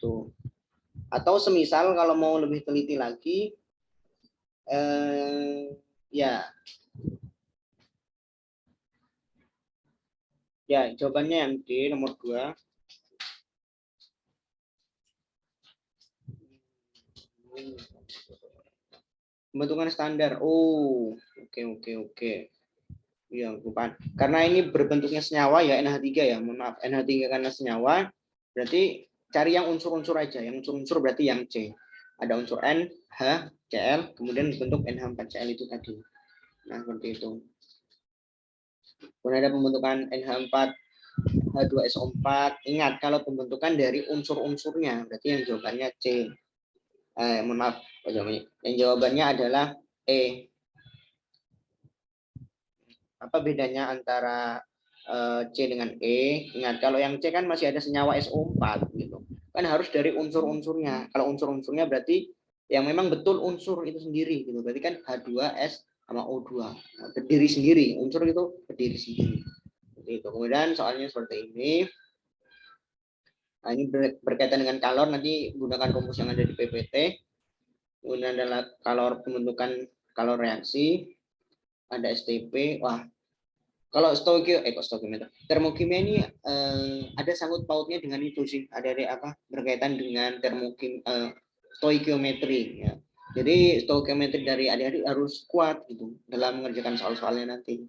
[SPEAKER 1] Tuh. Atau semisal kalau mau lebih teliti lagi, ya. Ya, jawabannya yang D nomor 2. Pembentukan standar. Oh, oke. Ya, bukan. Karena ini berbentuknya senyawa ya, NH3 ya. Mohon maaf, NH3 karena senyawa. Berarti cari yang unsur-unsur aja. Yang unsur-unsur berarti yang C. Ada unsur N, H, Cl, kemudian bentuk NH4Cl itu tadi. Nah, seperti itu. Kemudian ada pembentukan NH4 H2SO4. Ingat, kalau pembentukan dari unsur-unsurnya, berarti yang jawabannya C. Mohon maaf, yang jawabannya adalah E. Apa bedanya antara C dengan E? Ingat, kalau yang C kan masih ada senyawa SO4 gitu. Kan harus dari unsur-unsurnya. Kalau unsur-unsurnya berarti yang memang betul unsur itu sendiri gitu. Berarti kan H2S sama O2. Nah, berdiri sendiri, unsur itu berdiri sendiri. Itu. Kemudian soalnya seperti ini. Nah, ini berkaitan dengan kalor, nanti gunakan rumus yang ada di PPT. Kemudian adalah kalor pembentukan kalor reaksi. Ada STP. Wah, kalau stoikiometri, termokimia ini ada sangkut pautnya dengan itu sih. Ada apa berkaitan dengan stoikiometri. Ya. Jadi stoikiometri dari adik-adik harus kuat gitu dalam mengerjakan soal-soalnya nanti.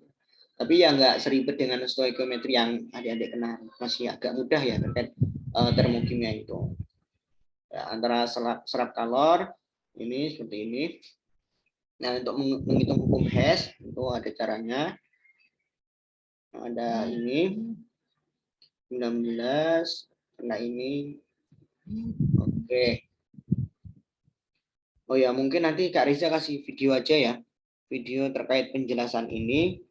[SPEAKER 1] Tapi ya nggak seribet dengan stoikiometri yang adik-adik kenal. Masih agak mudah ya terkait termokimia itu. Ya, antara serap kalor ini seperti ini. Nah, untuk menghitung hukum Hess itu ada caranya. Ada ini 19, nah ini. Oke. Oh ya, mungkin nanti Kak Riza kasih video aja ya. Video terkait penjelasan ini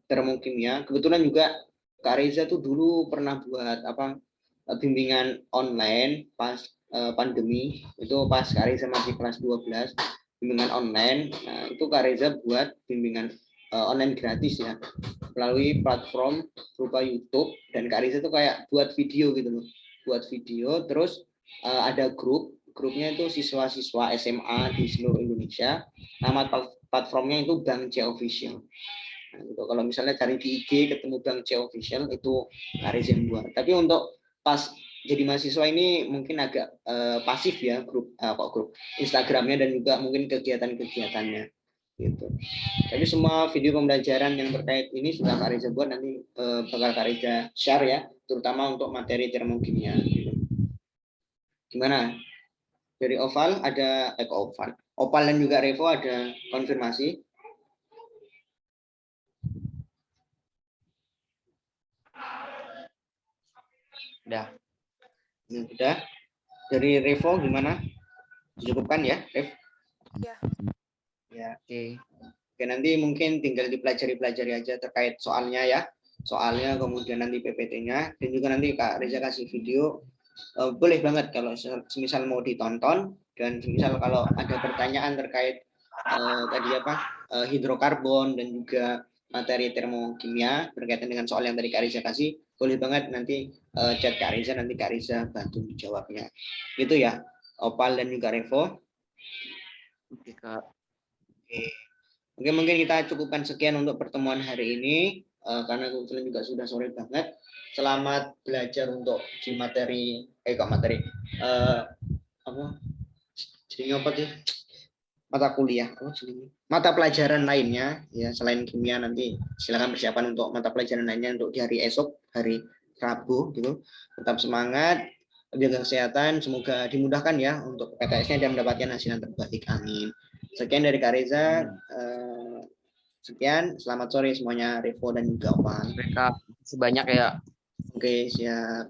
[SPEAKER 1] termokimia. Kebetulan juga Kak Riza tuh dulu pernah buat bimbingan online pas pandemi. Itu pas Kak Riza masih kelas 12, bimbingan online. Nah, itu Kak Riza buat bimbingan online gratis ya, melalui platform berupa YouTube, dan Kak Riza tuh kayak buat video gitu loh. Buat video, terus ada grupnya itu siswa-siswa SMA di seluruh Indonesia. Nama platformnya itu Bang C Official. Nah, gitu. Kalau misalnya cari di IG ketemu Bang C Official, itu Kak Riza yang buat. Tapi untuk pas jadi mahasiswa ini mungkin agak pasif ya grup Instagramnya dan juga mungkin kegiatan-kegiatannya gitu. Jadi semua video pembelajaran yang terkait ini sudah Kak Riza buat, nanti bakal Kak Riza share ya, terutama untuk materi termokimia. Gitu. Gimana? Dari Oval ada Opal dan juga Revo ada konfirmasi?
[SPEAKER 3] Udah.
[SPEAKER 1] Sudah. Dari Revo gimana? Cukupkan ya, Rev?
[SPEAKER 2] Iya.
[SPEAKER 1] Ya.
[SPEAKER 3] Oke.
[SPEAKER 1] Oke, nanti mungkin tinggal dipelajari aja terkait soalnya ya. Soalnya, kemudian nanti PPT-nya, dan juga nanti Kak Riza kasih video. Boleh banget kalau semisal mau ditonton, dan semisal kalau ada pertanyaan terkait hidrokarbon dan juga materi termokimia berkaitan dengan soal yang tadi Kak Riza kasih, boleh banget nanti chat Kak Riza, nanti Kak Riza bantu dijawabnya. Gitu ya. Opal dan juga Revo.
[SPEAKER 3] Oke, Kak.
[SPEAKER 1] Oke, mungkin kita cukupkan sekian untuk pertemuan hari ini karena kebetulan juga sudah sore banget. Selamat belajar untuk di materi apa? Jadi apa sih? Mata kuliah, mata pelajaran lainnya ya selain kimia. Nanti silakan persiapan untuk mata pelajaran lainnya untuk di hari esok, hari Rabu gitu. Tetap semangat, jaga kesehatan, semoga dimudahkan ya untuk PTS-nya dan mendapatkan hasil yang terbaik. Amin. Sekian dari Kak Reza. Sekian, selamat sore semuanya, Revo dan juga Opal.
[SPEAKER 3] Oke, Kak. Sebanyak ya.
[SPEAKER 1] Oke, siap.